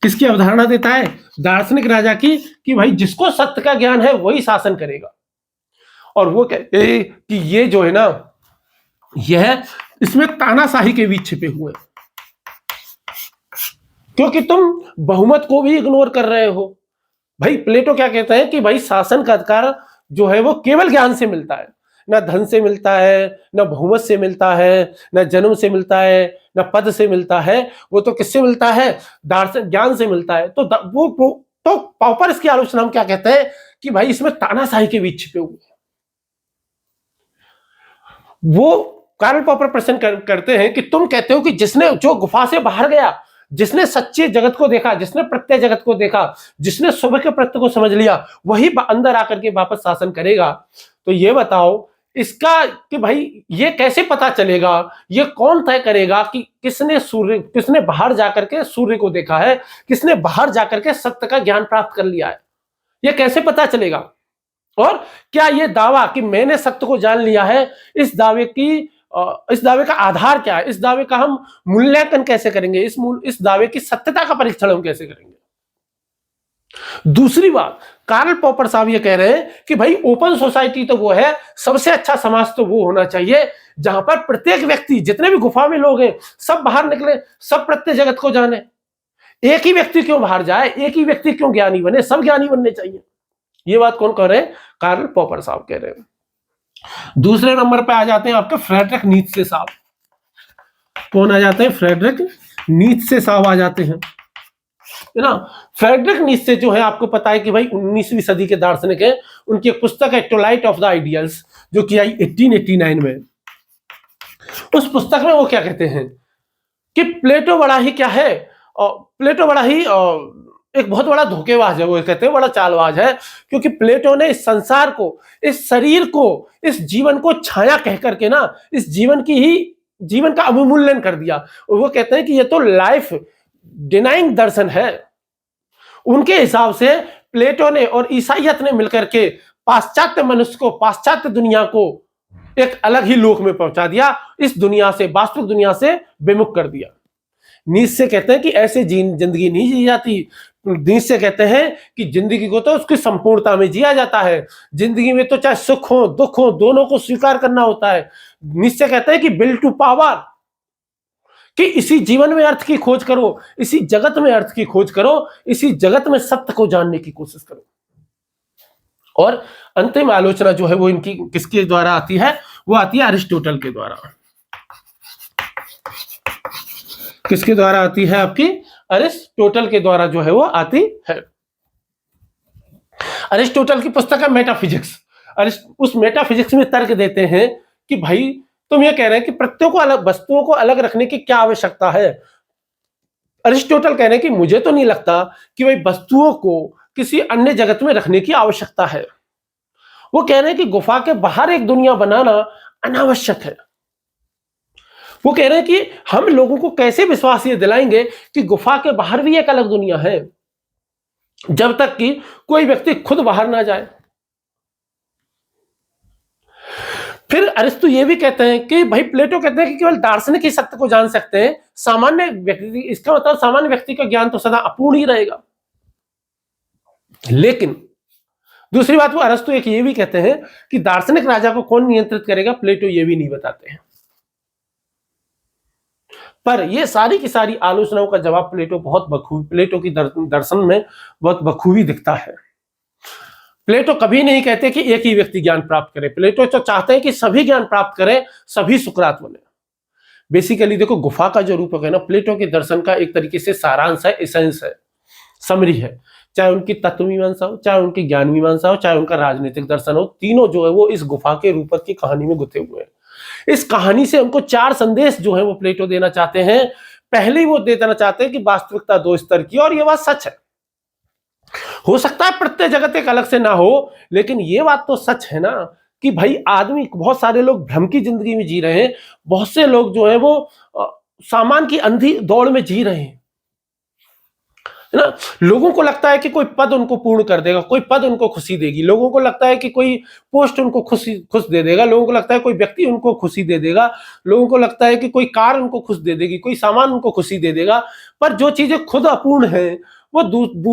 किसकी अवधारणा देता है? दार्शनिक राजा की, कि भाई जिसको सत्य का ज्ञान है वही शासन करेगा। और वो कहते हैं कि ये जो है ना, यह इसमें तानाशाही के बीच छिपे हुए, क्योंकि तुम बहुमत को भी इग्नोर कर रहे हो। भाई प्लेटो क्या कहता है कि भाई शासन का अधिकार जो है वो केवल ज्ञान से मिलता है, ना धन से मिलता है, ना बहुमत से मिलता है, ना जन्म से मिलता है, ना पद से मिलता है। वो तो किससे मिलता है? दार्शनिक ज्ञान से मिलता है। तो तो पॉपर इसकी आलोचना हम क्या कहते हैं कि भाई इसमें तानाशाही के बीच छिपे हुए। वो कार्ल पॉपर प्रश्न करते हैं कि तुम कहते हो कि जिसने जो गुफा से बाहर गया, जिसने सच्चे जगत को देखा, जिसने प्रत्यय जगत को देखा, जिसने सुबह के प्रत्यय को समझ लिया, वही अंदर आकर के वापस शासन करेगा। तो ये बताओ इसका कि भाई ये कैसे पता चलेगा, ये कौन तय करेगा कि किसने बाहर जाकर के सूर्य को देखा है, किसने बाहर जाकर के सत्य का ज्ञान प्राप्त कर लिया है? ये कैसे पता चलेगा? और क्या ये दावा कि मैंने सत्य को जान लिया है, इस दावे का आधार क्या है? इस दावे का हम मूल्यांकन कैसे करेंगे? इस दावे की सत्यता का परीक्षण हम कैसे करेंगे? दूसरी बात, कार्ल पॉपर साहब ये कह रहे हैं कि भाई ओपन सोसाइटी तो वो है, सबसे अच्छा समाज तो वो होना चाहिए जहां पर प्रत्येक व्यक्ति, जितने भी गुफा में लोग हैं, सब बाहर निकले, सब प्रत्येक जगत को जाने। एक ही व्यक्ति क्यों बाहर जाए, एक ही व्यक्ति क्यों ज्ञानी बने, सब ज्ञानी बनने चाहिए। ये बात कौन कह रहे हैं? कार्ल पॉपर साहब कह रहे हैं। दूसरे नंबर पे आ जाते हैं आपके फ्रेडरिक नीत्शे साहब। कौन आ जाते हैं? फ्रेडरिक नीत्शे साहब आ जाते हैं, है ना। फ्रेडरिक नीत्शे जो है, आपको पता है कि भाई 19वीं सदी के दार्शनिक है। उनकी एक पुस्तक है टोलाइट ऑफ द आइडियल्स, जो कि आई 1889 में। उस पुस्तक में वो क्या कहते हैं कि प्लेटो बड़ा ही क्या है, प्लेटो बड़ा ही एक बहुत बड़ा धोखेबाज है। वो कहते हैं बड़ा चालबाज है, क्योंकि प्लेटो ने इस संसार को, इस शरीर को, इस जीवन को छाया कह करके ना, इस जीवन का अवमूल्यन कर दिया। और वो कहते हैं कि ये तो लाइफ डिनाइंग दर्शन है। उनके हिसाब से प्लेटो ने और ईसाइयत ने मिलकर के पाश्चात्य मनुष्य को, पाश्चात्य दुनिया को एक अलग ही लोक में पहुंचा दिया, इस दुनिया से, वास्तविक दुनिया से विमुख कर दिया। नीत्शे कहते हैं कि ऐसे जिंदगी नहीं जी जाती। नीत्शे कहते हैं कि जिंदगी को तो उसकी संपूर्णता में जिया जाता है। जिंदगी में तो चाहे सुख हो दुख हो, दोनों को स्वीकार करना होता है। नीत्शे कहते हैं कि विल टू पावर, कि इसी जीवन में अर्थ की खोज करो, इसी जगत में अर्थ की खोज करो, इसी जगत में सत्य को जानने की कोशिश करो। और अंतिम आलोचना जो है वो इनकी किसके द्वारा आती है? वो आती है अरिस्टोटल के द्वारा। किसके द्वारा आती है? आपकी अरिस्टोटल के द्वारा जो है वो आती है। अरिस्टोटल की पुस्तक है मेटाफिजिक्स। उस मेटाफिजिक्स में तर्क देते हैं कि भाई तुम ये कह रहे हैं कि प्रत्येक को अलग, वस्तुओं को अलग रखने की क्या आवश्यकता है। अरिस्टोटल कह रहे हैं कि मुझे तो नहीं लगता कि भाई वस्तुओं को किसी अन्य जगत में रखने की आवश्यकता है। वो कह रहे हैं कि गुफा के बाहर एक दुनिया बनाना अनावश्यक है। वो कह रहे हैं कि हम लोगों को कैसे विश्वास ये दिलाएंगे कि गुफा के बाहर भी एक अलग दुनिया है, जब तक कि कोई व्यक्ति खुद बाहर ना जाए। फिर अरिस्टो ये भी कहते हैं कि भाई, प्लेटो कहते हैं कि केवल दार्शनिक ही सत्य को जान सकते हैं, सामान्य व्यक्ति, इसका मतलब सामान्य व्यक्ति का ज्ञान तो सदा अपूर्ण ही रहेगा। लेकिन दूसरी बात, वो अरिस्टो एक ये भी कहते हैं कि दार्शनिक राजा को कौन नियंत्रित करेगा, प्लेटो ये भी नहीं बताते हैं। पर ये सारी की सारी आलोचनाओं का जवाब प्लेटो की दर्शन में बहुत बखूबी दिखता है। प्लेटो कभी नहीं कहते कि एक ही व्यक्ति ज्ञान प्राप्त करे। प्लेटो तो चाहते हैं कि सभी ज्ञान प्राप्त करें, सभी सुकरात बने। बेसिकली देखो, गुफा का जो रूपक है ना, प्लेटो के दर्शन का एक तरीके से सारांश है, एसेंस है, समरी है। चाहे उनकी तत्व मीमांसा हो, चाहे उनकी ज्ञान मीमांसा हो, चाहे उनका राजनीतिक दर्शन हो, तीनों जो है वो इस गुफा के रूपक की कहानी में गुथे हुए हैं। इस कहानी से हमको 4 संदेश जो है वो प्लेटो देना चाहते हैं। पहले वो देना चाहते हैं कि वास्तविकता 2 स्तर की, और ये बात सच है। हो सकता है प्रत्येक जगत एक अलग से ना हो, लेकिन ये बात तो सच है ना कि भाई आदमी, बहुत सारे लोग भ्रम की जिंदगी में जी रहे हैं, बहुत से लोग जो है वो सामान की अंधी दौड़ में जी रहे हैं, है ना। लोगों को लगता है कि कोई पद उनको पूर्ण कर देगा, कोई पद उनको खुशी देगी। लोगों को लगता है कि कोई पोस्ट उनको खुश दे देगा। लोगों को लगता है कोई व्यक्ति उनको खुशी दे देगा। लोगों को लगता है कि कोई कार उनको खुश दे देगी, कोई सामान उनको खुशी दे देगा। पर जो चीजें खुद अपूर्ण है, वो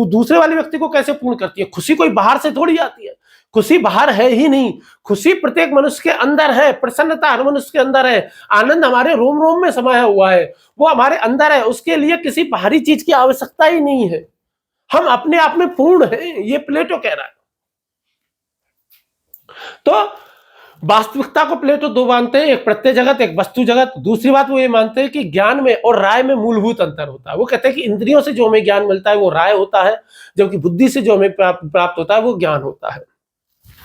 दूसरे वाले व्यक्ति को कैसे पूर्ण करती है? खुशी कोई बाहर से थोड़ी आती है, खुशी बाहर है ही नहीं। खुशी प्रत्येक मनुष्य के अंदर है, प्रसन्नता हर मनुष्य के अंदर है, आनंद हमारे रोम रोम में समाया हुआ है, वो हमारे अंदर है। उसके लिए किसी बाहरी चीज की आवश्यकता ही नहीं है। हम अपने आप में पूर्ण हैं, ये प्लेटो कह रहा है। तो वास्तविकता को प्लेटो 2 मानते हैं, एक प्रत्यय जगत, एक वस्तु जगत। दूसरी बात, वो ये मानते हैं कि ज्ञान में और राय में मूलभूत अंतर होता है। वो कहते हैं कि इंद्रियों से जो हमें ज्ञान मिलता है वो राय होता है, जबकि बुद्धि से जो हमें प्राप्त होता है वो ज्ञान होता है।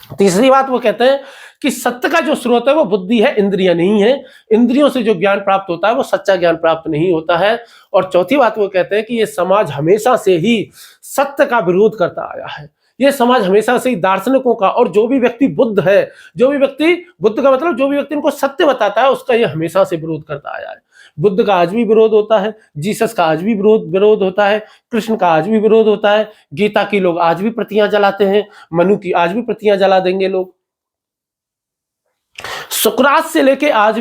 तीसरी बात, वो कहते हैं कि सत्य का जो स्रोत है वो बुद्धि है, इंद्रियां नहीं है। इंद्रियों से जो ज्ञान प्राप्त होता है वो सच्चा ज्ञान प्राप्त नहीं होता है। और चौथी बात, वो कहते हैं कि ये समाज हमेशा से ही सत्य का विरोध करता आया है। ये समाज हमेशा से ही दार्शनिकों का, और जो भी व्यक्ति बुद्ध है, जो भी व्यक्ति, बुद्ध का मतलब जो भी व्यक्ति इनको सत्य बताता है, उसका ये हमेशा से विरोध करता आया है। बुद्ध का आज भी विरोध होता है, जीसस का आज भी विरोध होता है, कृष्ण का आज भी विरोध होता है, गीता की लोग आज भी प्रतियां जलाते हैं, मनु की आज भी प्रतियां जला देंगे लोग। सुकरात से लेके आज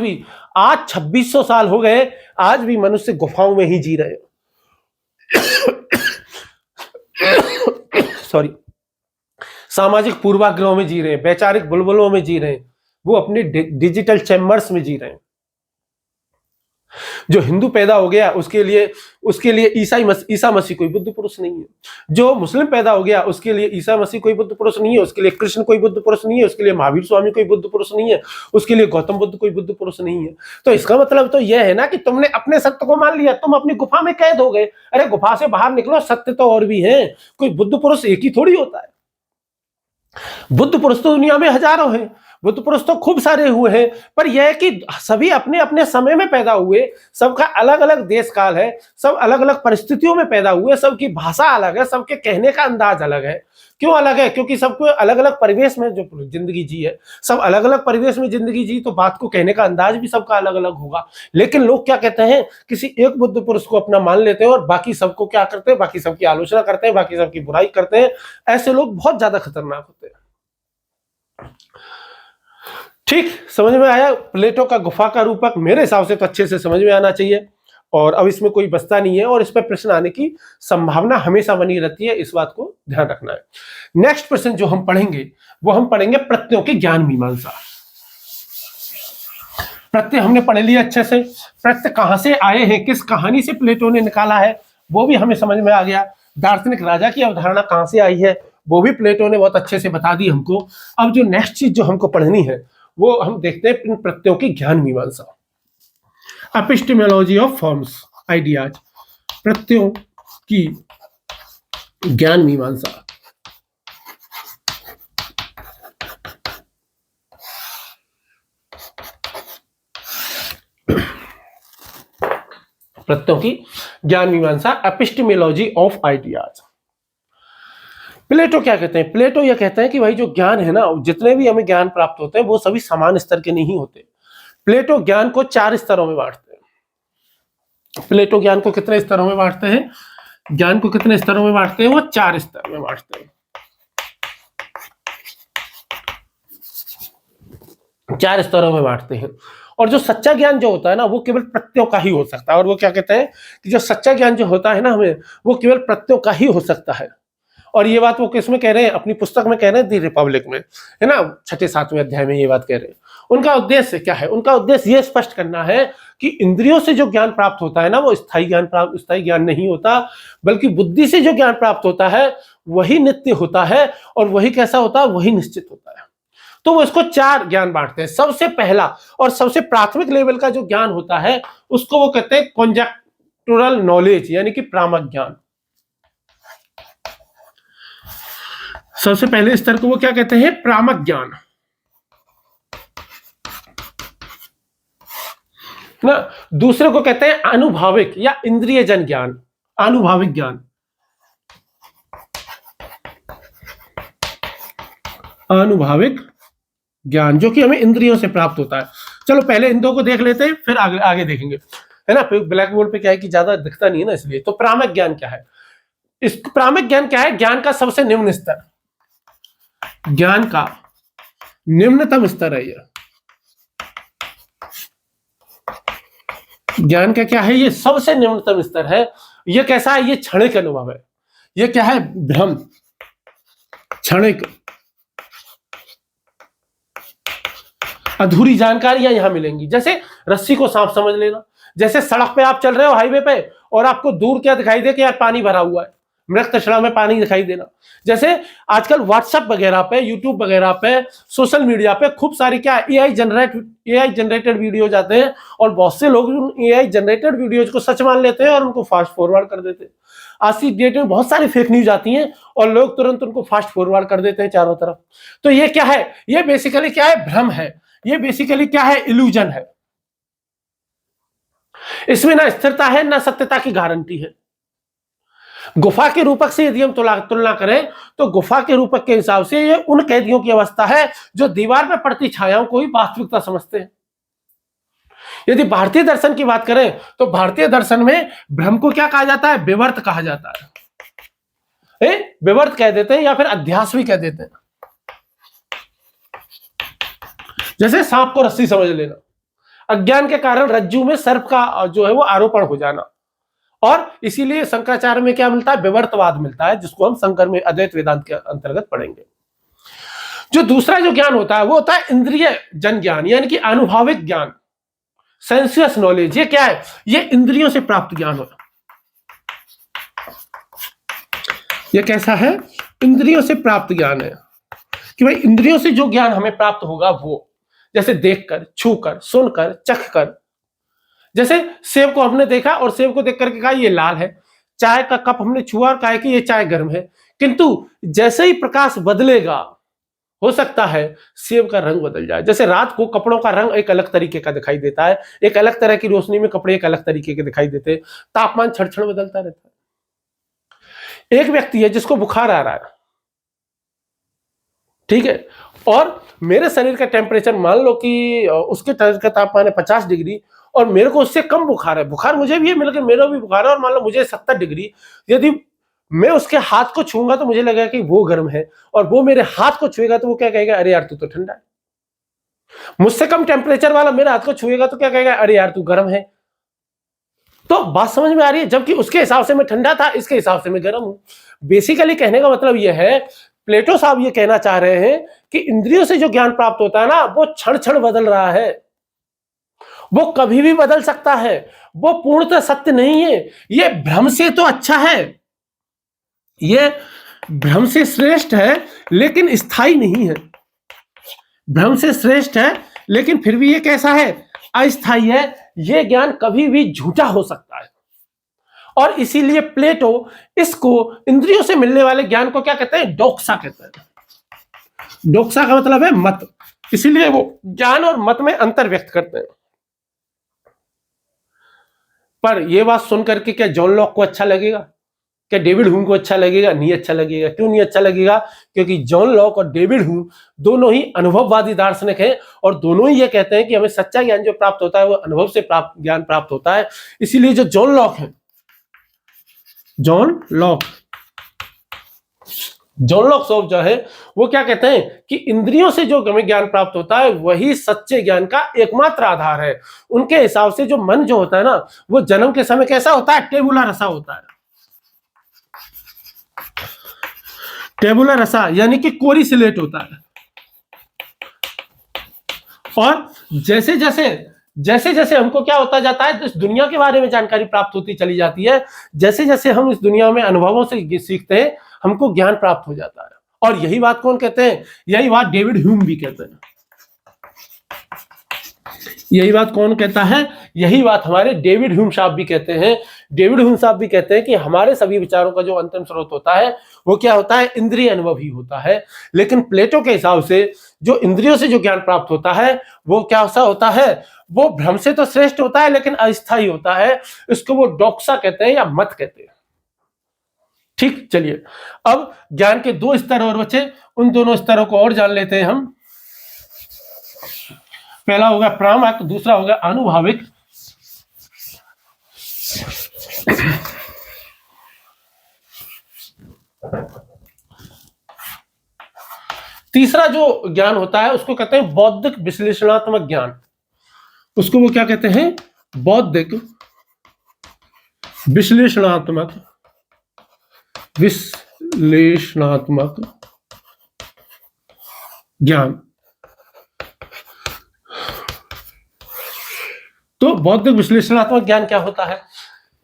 2600 साल हो गए, आज भी मनुष्य गुफाओं में ही जी रहे हैं। सॉरी, सामाजिक पूर्वाग्रहों में जी रहे हैं, वैचारिक बुलबुलों में जी रहे हैं, वो अपने डिजिटल चैम्बर्स में जी रहे हैं। जो हिंदू पैदा हो गया उसके लिए ईसा मसीह कोई बुद्ध पुरुष नहीं है। जो मुस्लिम पैदा हो गया उसके लिए ईसा मसीह कोई बुद्ध पुरुष नहीं है, उसके लिए कृष्ण कोई बुद्ध पुरुष नहीं है, उसके लिए महावीर स्वामी कोई बुद्ध पुरुष नहीं है, उसके लिए गौतम बुद्ध कोई बुद्ध पुरुष नहीं है। तो इसका मतलब तो यह है ना कि तुमने अपने सत्य को मान लिया, तुम अपनी गुफा में कैद हो गए। अरे गुफा से बाहर निकलो, सत्य तो और भी है। कोई बुद्ध पुरुष एक ही थोड़ी होता है। बुद्ध पुरुष तो दुनिया में हजारों हैं, बुद्ध पुरुष तो खूब सारे हुए हैं, पर यह है कि सभी अपने अपने समय में पैदा हुए, सबका अलग अलग देश काल है, सब अलग अलग परिस्थितियों में पैदा हुए, सबकी भाषा अलग है, सबके कहने का अंदाज अलग है। क्यों अलग है? क्योंकि सबको अलग अलग परिवेश में जो जिंदगी जी है, सब अलग अलग परिवेश में जिंदगी जी, तो बात को कहने का अंदाज भी सबका अलग अलग होगा। लेकिन लोग क्या कहते हैं, किसी एक बुद्ध पुरुष को अपना मान लेते हैं और बाकी सबको क्या करते हैं, बाकी सबकी आलोचना करते हैं, बाकी सबकी बुराई करते हैं। ऐसे लोग बहुत ज्यादा खतरनाक होते हैं। ठीक समझ में आया? प्लेटो का गुफा का रूपक मेरे हिसाब से तो अच्छे से समझ में आना चाहिए, और अब इसमें कोई बचता नहीं है, और इस पर प्रश्न आने की संभावना हमेशा बनी रहती है, इस बात को ध्यान रखना है। नेक्स्ट प्रश्न जो हम पढ़ेंगे वो हम पढ़ेंगे प्रत्ययों की ज्ञान मीमांसा। प्रत्यय हमने पढ़ लिया अच्छे से, प्रत्यय कहां से आए हैं, किस कहानी से प्लेटो ने निकाला है वो भी हमें समझ में आ गया। दार्शनिक राजा की अवधारणा कहां से आई है वो भी प्लेटो ने बहुत अच्छे से बता दी हमको। अब जो नेक्स्ट चीज जो हमको पढ़नी है वो हम देखते हैं इन प्रत्ययों की ज्ञान मीमांसा, एपिस्टेमोलॉजी ऑफ फॉर्म्स आइडियाज, प्रत्ययों की ज्ञान मीमांसा। प्रत्ययों की ज्ञान मीमांसा, एपिस्टेमोलॉजी ऑफ आइडियाज। प्लेटो क्या कहते हैं? प्लेटो यह कहते हैं कि भाई जो ज्ञान है ना, जितने भी हमें ज्ञान प्राप्त होते हैं वो सभी समान स्तर के नहीं होते। प्लेटो ज्ञान को 4 स्तरों में बांटते हैं। प्लेटो ज्ञान को कितने स्तरों में बांटते हैं? ज्ञान को कितने स्तरों में बांटते हैं? वो 4 स्तर में बांटते हैं। 4 स्तरों में बांटते हैं। और जो सच्चा ज्ञान जो होता है ना वो केवल प्रत्ययों का ही हो सकता है। और वो क्या कहते हैं कि जो सच्चा ज्ञान जो होता है ना हमें, वो केवल प्रत्ययों का ही हो सकता है। और ये बात वो किसमें कह रहे हैं? अपनी पुस्तक में कह रहे हैं, दी रिपब्लिक में, है ना, 6-7वें अध्याय में ये बात कह रहे हैं। उनका उद्देश्य क्या है? उनका उद्देश्य ये स्पष्ट करना है कि इंद्रियों से जो ज्ञान प्राप्त होता है ना वो स्थायी ज्ञान नहीं होता, बल्कि बुद्धि से जो ज्ञान प्राप्त होता है वही नित्य होता है, और वही कैसा होता है? वही निश्चित होता है। तो वो इसको 4 ज्ञान बांटते हैं। सबसे पहला और सबसे प्राथमिक लेवल का जो ज्ञान होता है उसको वो कहते हैं कॉन्जेक्टुरल नॉलेज, यानी कि प्रामक ज्ञान। सबसे पहले स्तर को वो क्या कहते हैं? प्रामक ज्ञान ना। दूसरे को कहते हैं आनुभाविक या इंद्रियजन ज्ञान, आनुभाविक ज्ञान। आनुभाविक ज्ञान जो कि हमें इंद्रियों से प्राप्त होता है। चलो पहले इन दो को देख लेते हैं, फिर आगे देखेंगे, है ना। ब्लैक बोर्ड पे क्या है कि ज्यादा दिखता नहीं है ना, इसलिए। तो प्रामक ज्ञान क्या है? इस प्रामक ज्ञान क्या है? ज्ञान का सबसे निम्न स्तर, ज्ञान का निम्नतम स्तर है यह। ज्ञान का क्या है? ये सबसे निम्नतम स्तर है। ये कैसा है? ये क्षणिक अनुभव है। ये क्या है? भ्रम, क्षणिक, अधूरी जानकारियां यहां मिलेंगी। जैसे रस्सी को सांप समझ लेना, जैसे सड़क पे आप चल रहे हो हाईवे पे और आपको दूर क्या दिखाई दे कि यार पानी भरा हुआ है, मृत तछड़ा में पानी दिखाई देना। जैसे आजकल व्हाट्सएप वगैरह पे, यूट्यूब वगैरह पे, सोशल मीडिया पे खूब सारी क्या एआई जनरेटेड वीडियो जाते हैं, और बहुत से लोग उन एआई जनरेटेड वीडियोज को सच मान लेते हैं और उनको फास्ट फॉरवर्ड कर देते हैं। आज की डेट में बहुत सारी फेक न्यूज आती हैं और लोग तुरंत उनको फास्ट फॉरवर्ड कर देते हैं चारों तरफ। तो ये क्या है? ये बेसिकली क्या है? भ्रम है। ये बेसिकली क्या है? इल्यूजन है। इसमें ना स्थिरता है ना सत्यता की गारंटी है। गुफा के रूपक से यदि हम तुलना करें तो गुफा के रूपक के हिसाब से ये उन कैदियों की अवस्था है जो दीवार पर पड़ती छायाओं को ही वास्तविकता समझते हैं। यदि भारतीय दर्शन की बात करें तो भारतीय दर्शन में भ्रम को क्या कहा जाता है? विवर्त कहा जाता है। विवर्त कह देते हैं या फिर अध्यास भी कह देते हैं। जैसे सांप को रस्सी समझ लेना, अज्ञान के कारण रज्जू में सर्प का जो है वो आरोपण हो जाना, और इसीलिए शंकराचार्य में क्या मिलता है? विवर्तवाद मिलता है, जिसको हम शंकर में अद्वैत वेदांत के अंतर्गत पढ़ेंगे। जो दूसरा जो ज्ञान होता है वो होता है इंद्रिय जन ज्ञान, यानी कि आनुभाविक ज्ञान। सेंसियस नॉलेज, ये क्या है? ये इंद्रियों से प्राप्त ज्ञान होता। ये कैसा है? इंद्रियों से प्राप्त ज्ञान है कि भाई इंद्रियों से जो ज्ञान हमें प्राप्त होगा वो, जैसे देखकर, छूकर, सुनकर, चखकर। जैसे सेब को हमने देखा और सेब को देख करके कहा ये लाल है, चाय का कप हमने छुआ और कहा कि ये चाय गर्म है, किंतु जैसे ही प्रकाश बदलेगा हो सकता है सेब का रंग बदल जाए। जैसे रात को कपड़ों का रंग एक अलग तरीके का दिखाई देता है, एक अलग तरह की रोशनी में कपड़े एक अलग तरीके के दिखाई देते हैं, तापमान क्षण क्षण बदलता रहता है। एक व्यक्ति है जिसको बुखार आ रहा है, ठीक है, और मेरे शरीर का टेम्परेचर मान लो कि उसके शरीर का तापमान है 50 डिग्री और मेरे को उससे कम बुखार है, बुखार मुझे भी है, मिलकर मेरा भी बुखार है और मान लो मुझे 70 डिग्री, यदि मैं उसके हाथ को छूंगा तो मुझे लगेगा कि वो गर्म है और वो मेरे हाथ को छुएगा तो वो क्या कहेगा? अरे यार तू तो ठंडा है। मुझसे कम टेम्परेचर वाला मेरे हाथ को छुएगा तो क्या कहेगा? अरे यार तू गर्म है। तो बात समझ में आ रही है? जबकि उसके हिसाब से मैं ठंडा था, इसके हिसाब से मैं गर्म हूं। बेसिकली कहने का मतलब यह है, प्लेटो साहब ये कहना चाह रहे हैं कि इंद्रियों से जो ज्ञान प्राप्त होता है ना, वो क्षण क्षण बदल रहा है, वो कभी भी बदल सकता है, वो पूर्णतः सत्य नहीं है। ये भ्रम से तो अच्छा है, ये भ्रम से श्रेष्ठ है, लेकिन स्थायी नहीं है। भ्रम से श्रेष्ठ है लेकिन फिर भी ये कैसा है? अस्थायी है। ये ज्ञान कभी भी झूठा हो सकता है और इसीलिए प्लेटो इसको, इंद्रियों से मिलने वाले ज्ञान को क्या कहते हैं? डोक्सा कहते हैं। डोक्सा का मतलब है मत, इसीलिए वो ज्ञान और मत में अंतर व्यक्त करते हैं। पर यह बात सुनकर के क्या जॉन लॉक को अच्छा लगेगा? क्या डेविड ह्यूम को अच्छा लगेगा? नहीं अच्छा लगेगा। क्यों नहीं अच्छा लगेगा? क्योंकि जॉन लॉक और डेविड ह्यूम दोनों ही अनुभववादी दार्शनिक हैं और दोनों ही ये कहते हैं कि हमें सच्चा ज्ञान जो प्राप्त होता है वो अनुभव से प्राप्त ज्ञान प्राप्त होता है। इसीलिए जो जॉन लॉक है, जॉन लॉक साहब जो है वो क्या कहते हैं कि इंद्रियों से जो हमें ज्ञान प्राप्त होता है वही सच्चे ज्ञान का एकमात्र आधार है। उनके हिसाब से जो मन जो होता है ना, वो जन्म के समय कैसा होता है? टेबुला रसा होता है। टेबुला रसा यानी कि कोरी स्लेट होता है। और जैसे जैसे हमको क्या होता जाता है, इस दुनिया के बारे में जानकारी प्राप्त होती चली जाती है, जैसे जैसे हम इस दुनिया में अनुभवों से सीखते हैं हमको ज्ञान प्राप्त हो जाता है। और यही बात कौन कहते हैं? यही बात डेविड ह्यूम भी कहते हैं। यही बात कौन कहता है? यही बात हमारे डेविड ह्यूम साहब भी कहते हैं। डेविड ह्यूम साहब भी कहते हैं कि हमारे सभी विचारों का जो अंतिम स्रोत होता है वो क्या होता है? इंद्रिय अनुभव ही होता है। लेकिन प्लेटो के हिसाब से जो इंद्रियों से जो ज्ञान प्राप्त होता है वो क्या सा होता है? वो भ्रम से तो श्रेष्ठ होता है लेकिन अस्थायी होता है। इसको वो डोक्सा कहते हैं या मत कहते हैं। ठीक, चलिए अब ज्ञान के दो स्तर और बचे, उन दोनों स्तरों को और जान लेते हैं हम। पहला होगा प्रामाणिक, दूसरा होगा आनुभाविक। तीसरा जो ज्ञान होता है उसको कहते हैं बौद्धिक विश्लेषणात्मक ज्ञान। उसको वो क्या कहते हैं? बौद्धिक विश्लेषणात्मक ज्ञान। तो बौद्धिक विश्लेषणात्मक ज्ञान क्या होता है?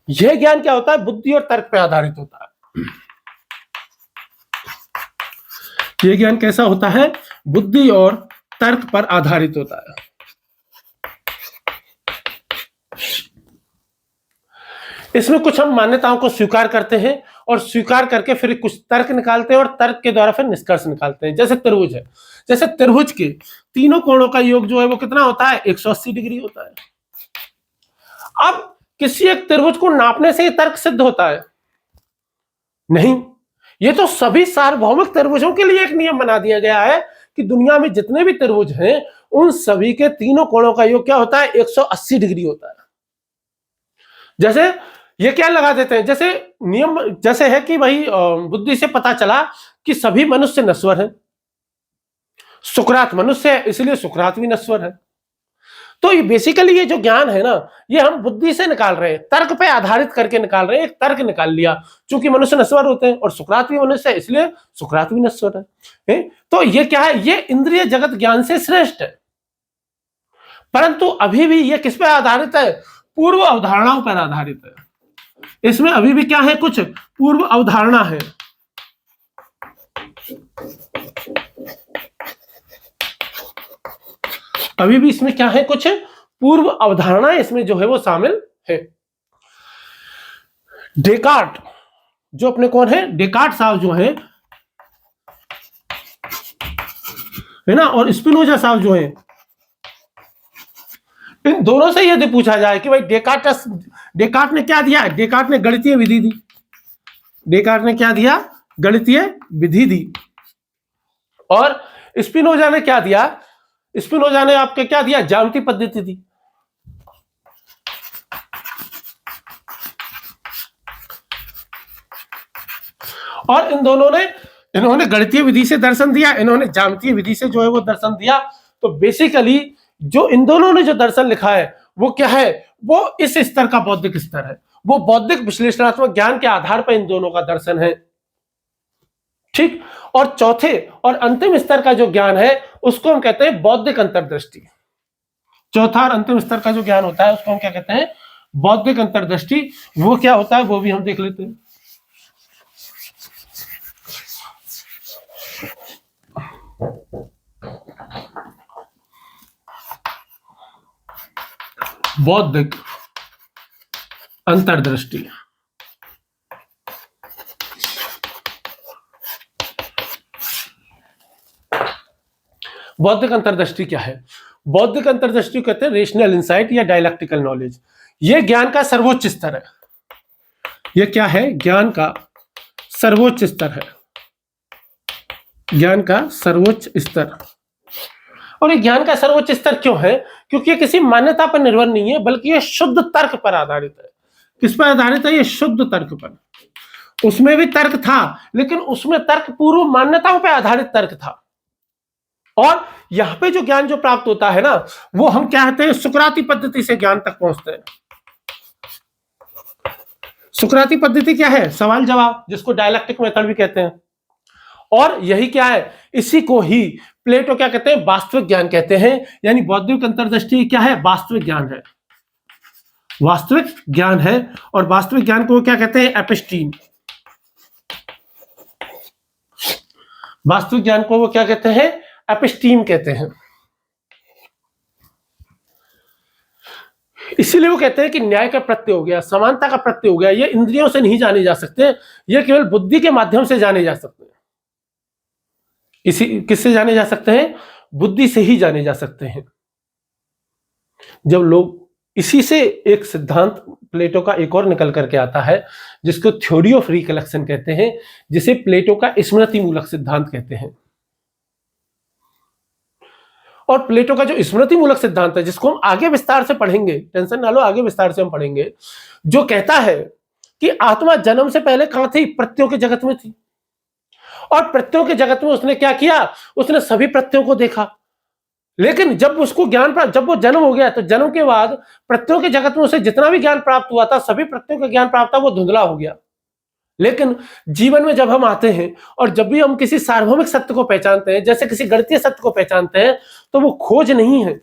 यह ज्ञान क्या होता है? बुद्धि और तर्क पर आधारित होता है। यह ज्ञान कैसा होता है? बुद्धि और तर्क पर आधारित होता है। इसमें कुछ हम मान्यताओं को स्वीकार करते हैं और स्वीकार करके फिर कुछ तर्क निकालते हैं और तर्क के द्वारा फिर निष्कर्ष निकालते हैं। जैसे त्रिभुज है, जैसे त्रिभुज के तीनों कोणों का योग जो है वो कितना होता है? 180 डिग्री होता है। अब किसी एक त्रिभुज को नापने से ये तर्क सिद्ध होता है? नहीं, ये तो सभी सार्वभौमिक त्रिभुजों के लिए एक नियम बना दिया गया है कि दुनिया में जितने भी त्रिभुज हैं उन सभी के तीनों कोणों का योग क्या होता है? 180 डिग्री होता है। जैसे ये क्या लगा देते हैं, जैसे नियम जैसे है कि भाई बुद्धि से पता चला कि सभी मनुष्य नश्वर हैं, सुकरात मनुष्य है इसलिए सुकरात भी नश्वर है। तो ये बेसिकली ये जो ज्ञान है ना, ये हम बुद्धि से निकाल रहे हैं, तर्क पे आधारित करके निकाल रहे हैं। एक तर्क निकाल लिया, चूंकि मनुष्य नश्वर होते हैं और सुकरात भी मनुष्य है इसलिए सुकरात भी नश्वर है। तो ये क्या है? ये इंद्रिय जगत ज्ञान से श्रेष्ठ है। परंतु अभी भी ये किस पर आधारित है? पूर्व अवधारणाओं पर आधारित है। इसमें अभी भी क्या है? कुछ पूर्व अवधारणा है। अभी भी इसमें क्या है? कुछ पूर्व अवधारणा इसमें जो है वो शामिल है। डेकार्ट जो अपने कौन है? डेकार्ट साहब जो है ना, और स्पिनोजा साहब जो है, इन दोनों से यदि पूछा जाए कि भाई डेकार्ट ने क्या दिया? डेकार्ट ने गणितीय विधि दी। डेकार्ट ने क्या दिया? गणितीय विधि दी। और स्पिनोजा ने क्या दिया? स्पिनोजा ने आपके क्या दिया? ज्यामितीय पद्धति दी। और इन दोनों ने, इन्होंने गणितीय विधि से दर्शन दिया, इन्होंने ज्यामितीय विधि से जो है वो दर्शन दिया। तो बेसिकली जो इन दोनों ने जो दर्शन लिखा है वो क्या है? वो इस स्तर का बौद्धिक स्तर है। वो बौद्धिक विश्लेषणात्मक ज्ञान के आधार पर इन दोनों का दर्शन है। ठीक। और चौथे और अंतिम स्तर का जो ज्ञान है उसको हम कहते हैं बौद्धिक अंतर्दृष्टि। चौथा और अंतिम स्तर का जो ज्ञान होता है उसको हम क्या कहते हैं? बौद्धिक अंतर्दृष्टि। वो क्या होता है वो भी हम देख लेते हैं। बौद्धिक अंतर्दृष्टि। बौद्धिक अंतर्दृष्टि क्या है? बौद्धिक अंतर्दृष्टि कहते हैं रेशनल इंसाइट या डायलैक्टिकल नॉलेज। यह ज्ञान का सर्वोच्च स्तर है। यह क्या है? ज्ञान का सर्वोच्च स्तर है। ज्ञान का सर्वोच्च स्तर। और ये ज्ञान का सर्वोच्च स्तर क्यों है? क्योंकि ये किसी मान्यता पर निर्भर नहीं है, बल्कि ये शुद्ध तर्क पर आधारित है। किस पर आधारित है? ये शुद्ध तर्क पर। उसमें भी तर्क था, लेकिन उसमें तर्क पूर्व मान्यताओं पर आधारित तर्क था। और यहां पे जो ज्ञान जो प्राप्त होता है ना, वो हम क्या कहते हैं? सुकराती पद्धति से ज्ञान तक पहुंचते हैं। सुकराती पद्धति क्या है? सवाल जवाब, जिसको डायलैक्टिक मेथड भी कहते हैं। और यही क्या है? इसी को ही प्लेटो क्या कहते हैं? वास्तविक ज्ञान कहते हैं। यानी बौद्धिक अंतर्दृष्टि क्या है? वास्तविक ज्ञान है। वास्तविक ज्ञान है। और वास्तविक ज्ञान को क्या कहते हैं? एपिस्टीम। वास्तविक ज्ञान को वो क्या कहते हैं? एपिस्टीम कहते हैं। इसीलिए वो कहते हैं कि न्याय का प्रत्यय हो गया, समानता का प्रत्यय हो गया, ये इंद्रियों से नहीं जाने जा सकते, ये केवल बुद्धि के माध्यम से जाने जा सकते हैं। इसी किससे जाने जा सकते हैं? बुद्धि से ही जाने जा सकते हैं। जब लोग इसी से एक सिद्धांत प्लेटो का एक और निकल करके आता है, जिसको थ्योरी ऑफ रिकलेक्शन कहते हैं, जिसे प्लेटो का स्मृति मूलक सिद्धांत कहते हैं। और प्लेटो का जो स्मृति मूलक सिद्धांत है, जिसको हम आगे विस्तार से पढ़ेंगे, टेंशन ना लो, आगे विस्तार से हम पढ़ेंगे, जो कहता है कि आत्मा जन्म से पहले कहां थी? प्रत्ययों के जगत में थी। और प्रत्ययों के जगत में उसने क्या किया? उसने सभी प्रत्ययों को देखा। लेकिन जब उसको ज्ञान प्राप्त, जब वो जन्म हो गया, तो जन्म के बाद प्रत्ययों के जगत में उसे जितना भी ज्ञान प्राप्त हुआ था, सभी प्रत्ययों का ज्ञान प्राप्त था, वो धुंधला हो गया। लेकिन जीवन में जब हम आते हैं और जब भी हम किसी सार्वभौमिक सत्य को पहचानते हैं, जैसे किसी गणितीय सत्य को पहचानते हैं, तो वो खोज नहीं है,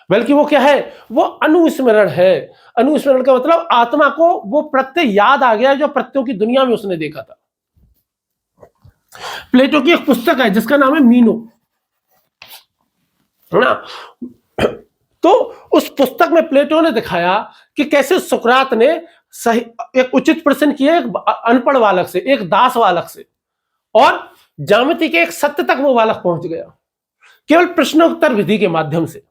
बल्कि वो क्या है? वो अनुस्मरण है। अनुस्मरण का मतलब आत्मा को वो प्रत्यय याद आ गया जो प्रत्ययों की दुनिया में उसने देखा था। प्लेटो की एक पुस्तक है जिसका नाम है मीनो, है ना? तो उस पुस्तक में प्लेटो ने दिखाया कि कैसे सुकरात ने सही एक उचित प्रश्न किया एक अनपढ़ बालक से, एक दास बालक से, और ज्यामिति के एक सत्य तक वो बालक पहुंच गया, केवल प्रश्नोत्तर विधि के माध्यम से।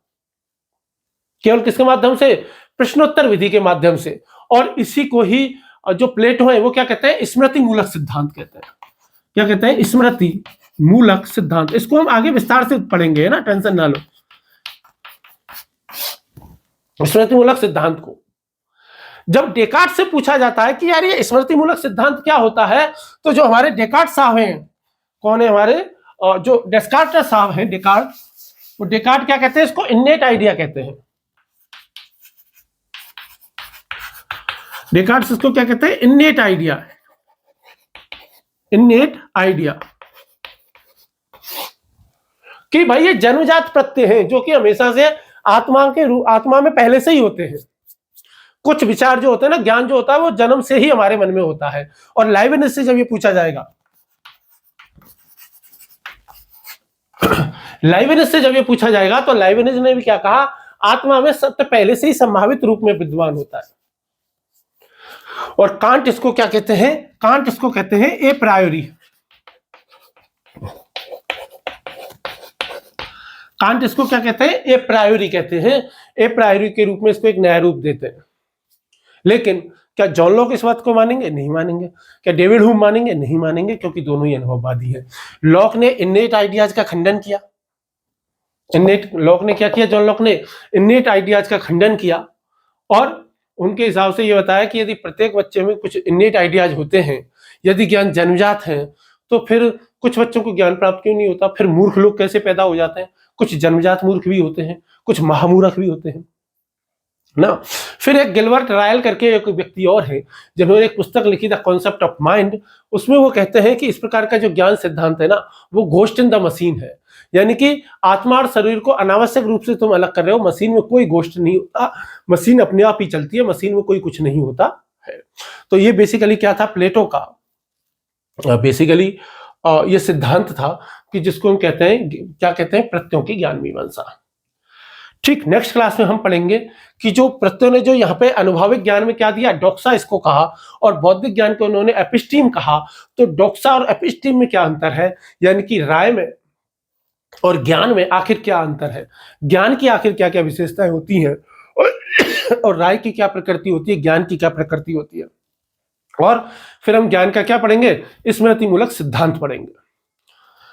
केवल किसके माध्यम से? प्रश्नोत्तर विधि के माध्यम से। और इसी को ही जो प्लेटो है वो क्या कहते हैं? स्मृति मूलक सिद्धांत कहते हैं। क्या कहते हैं? स्मृति मूलक सिद्धांत। इसको हम आगे विस्तार से पढ़ेंगे, ना, टेंशन ना लो। स्मृति मूलक सिद्धांत को जब डेकार्ट से पूछा जाता है कि यार ये स्मृति मूलक सिद्धांत क्या होता है, तो जो हमारे डेकार्ट साहब हैं, कौन है हमारे? जो डेस्कार्ट साहब हैं, डेकार्ट, वो डेकार्ट क्या कहते हैं? इसको इन्नेट आइडिया कहते हैं। डेकार्ट इसको क्या कहते हैं? Innate idea. इन्नेट आइडिया कि भाई ये जन्मजात प्रत्यय हैं जो कि हमेशा से आत्मा में पहले से ही होते हैं। कुछ विचार जो होते हैं ना, ज्ञान जो होता है वो जन्म से ही हमारे मन में होता है। और लाइबनिज से जब ये पूछा जाएगा, लाइबनिज से जब ये पूछा जाएगा तो लाइबनिज ने भी क्या कहा, आत्मा में सत्य पहले से ही संभावित रूप में विद्यमान होता है। और कांट इसको क्या कहते हैं, कांट इसको कहते हैं ए प्रायोरी। कांट इसको क्या कहते हैं, ए प्रायोरी कहते हैं। ए प्रायोरी के रूप में इसको एक नया रूप देते हैं। लेकिन क्या जॉन लॉक इस बात को मानेंगे? नहीं मानेंगे। क्या डेविड ह्यूम मानेंगे? नहीं मानेंगे, क्योंकि दोनों ही अनुभववादी है। लॉक ने इन्नेट आइडियाज का खंडन किया। लॉक ने क्या किया? जॉन लॉक ने इन्नेट आइडियाज का खंडन किया और उनके हिसाब से ये बताया कि यदि प्रत्येक बच्चे में कुछ इन्नेट आइडियाज होते हैं, यदि ज्ञान जन्मजात है, तो फिर कुछ बच्चों को ज्ञान प्राप्त क्यों नहीं होता? फिर मूर्ख लोग कैसे पैदा हो जाते हैं? कुछ जन्मजात मूर्ख भी होते हैं, कुछ महामूर्ख भी होते हैं ना। फिर एक गिलबर्ट रायल करके एक व्यक्ति और है, जिन्होंने एक पुस्तक लिखी द कॉन्सेप्ट ऑफ माइंड। उसमें वो कहते हैं कि इस प्रकार का जो ज्ञान सिद्धांत है ना, वो घोस्ट इन द मशीन है। यानी कि आत्मा और शरीर को अनावश्यक रूप से तुम अलग कर रहे हो। मशीन में कोई घोस्ट नहीं होता, मशीन अपने आप ही चलती है, मशीन में कोई कुछ नहीं होता है। तो ये बेसिकली क्या था, प्लेटो का बेसिकली ये सिद्धांत था कि जिसको हम कहते हैं, क्या कहते हैं, प्रत्ययों की ज्ञान मीमांसा। ठीक, नेक्स्ट क्लास में हम पढ़ेंगे कि जो प्रत्ययों ने जो यहाँ पे अनुभविक ज्ञान में क्या दिया, डोक्सा इसको कहा, और बौद्धिक ज्ञान को उन्होंने एपिस्टीम कहा। तो डोक्सा और एपिस्टीम में क्या अंतर है, यानी कि राय में और ज्ञान में आखिर क्या अंतर है, ज्ञान की आखिर क्या क्या विशेषताएं होती हैं, और राय की क्या प्रकृति होती है, ज्ञान की क्या प्रकृति होती है। और फिर हम ज्ञान का क्या पढ़ेंगे, स्मृति मूलक सिद्धांत पढ़ेंगे।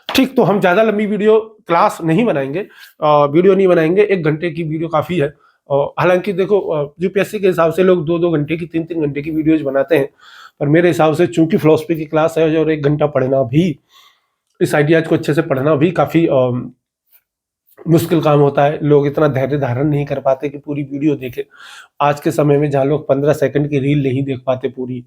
ठीक, तो हम ज्यादा लंबी वीडियो क्लास नहीं बनाएंगे, वीडियो नहीं बनाएंगे, 1 घंटे की वीडियो काफी है। हालांकि देखो यूपीएससी के हिसाब से लोग 2-2 घंटे की, 3-3 घंटे की वीडियोज बनाते हैं, पर मेरे हिसाब से चूंकि फिलॉसफी की क्लास है और 1 घंटा पढ़ना भी, इस आइडियाज को अच्छे से पढ़ना भी काफी मुश्किल काम होता है। लोग इतना धैर्य धारण नहीं कर पाते कि पूरी वीडियो देखें। आज के समय में जहाँ लोग 15 सेकंड की रील नहीं देख पाते पूरी,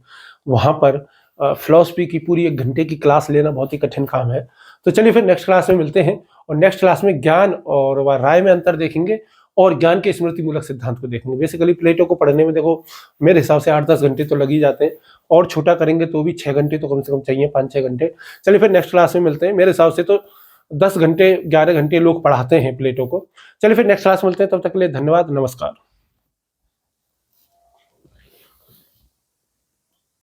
वहां पर फिलॉसफी की पूरी 1 घंटे की क्लास लेना बहुत ही कठिन काम है। तो चलिए फिर नेक्स्ट क्लास में मिलते हैं, और नेक्स्ट क्लास में ज्ञान और राय में अंतर देखेंगे और ज्ञान के स्मृति मूलक सिद्धांत को देखेंगे। बेसिकली प्लेटो को पढ़ने में देखो मेरे हिसाब से 8-10 घंटे तो लग ही जाते हैं, और छोटा करेंगे तो भी 6 घंटे तो कम से कम चाहिए, 5-6 घंटे। चलिए फिर नेक्स्ट क्लास में मिलते हैं। मेरे हिसाब से तो 10 घंटे 11 घंटे लोग पढ़ाते हैं प्लेटो को। चलिए फिर नेक्स्ट क्लास मिलते हैं, तब तक के लिए धन्यवाद, नमस्कार।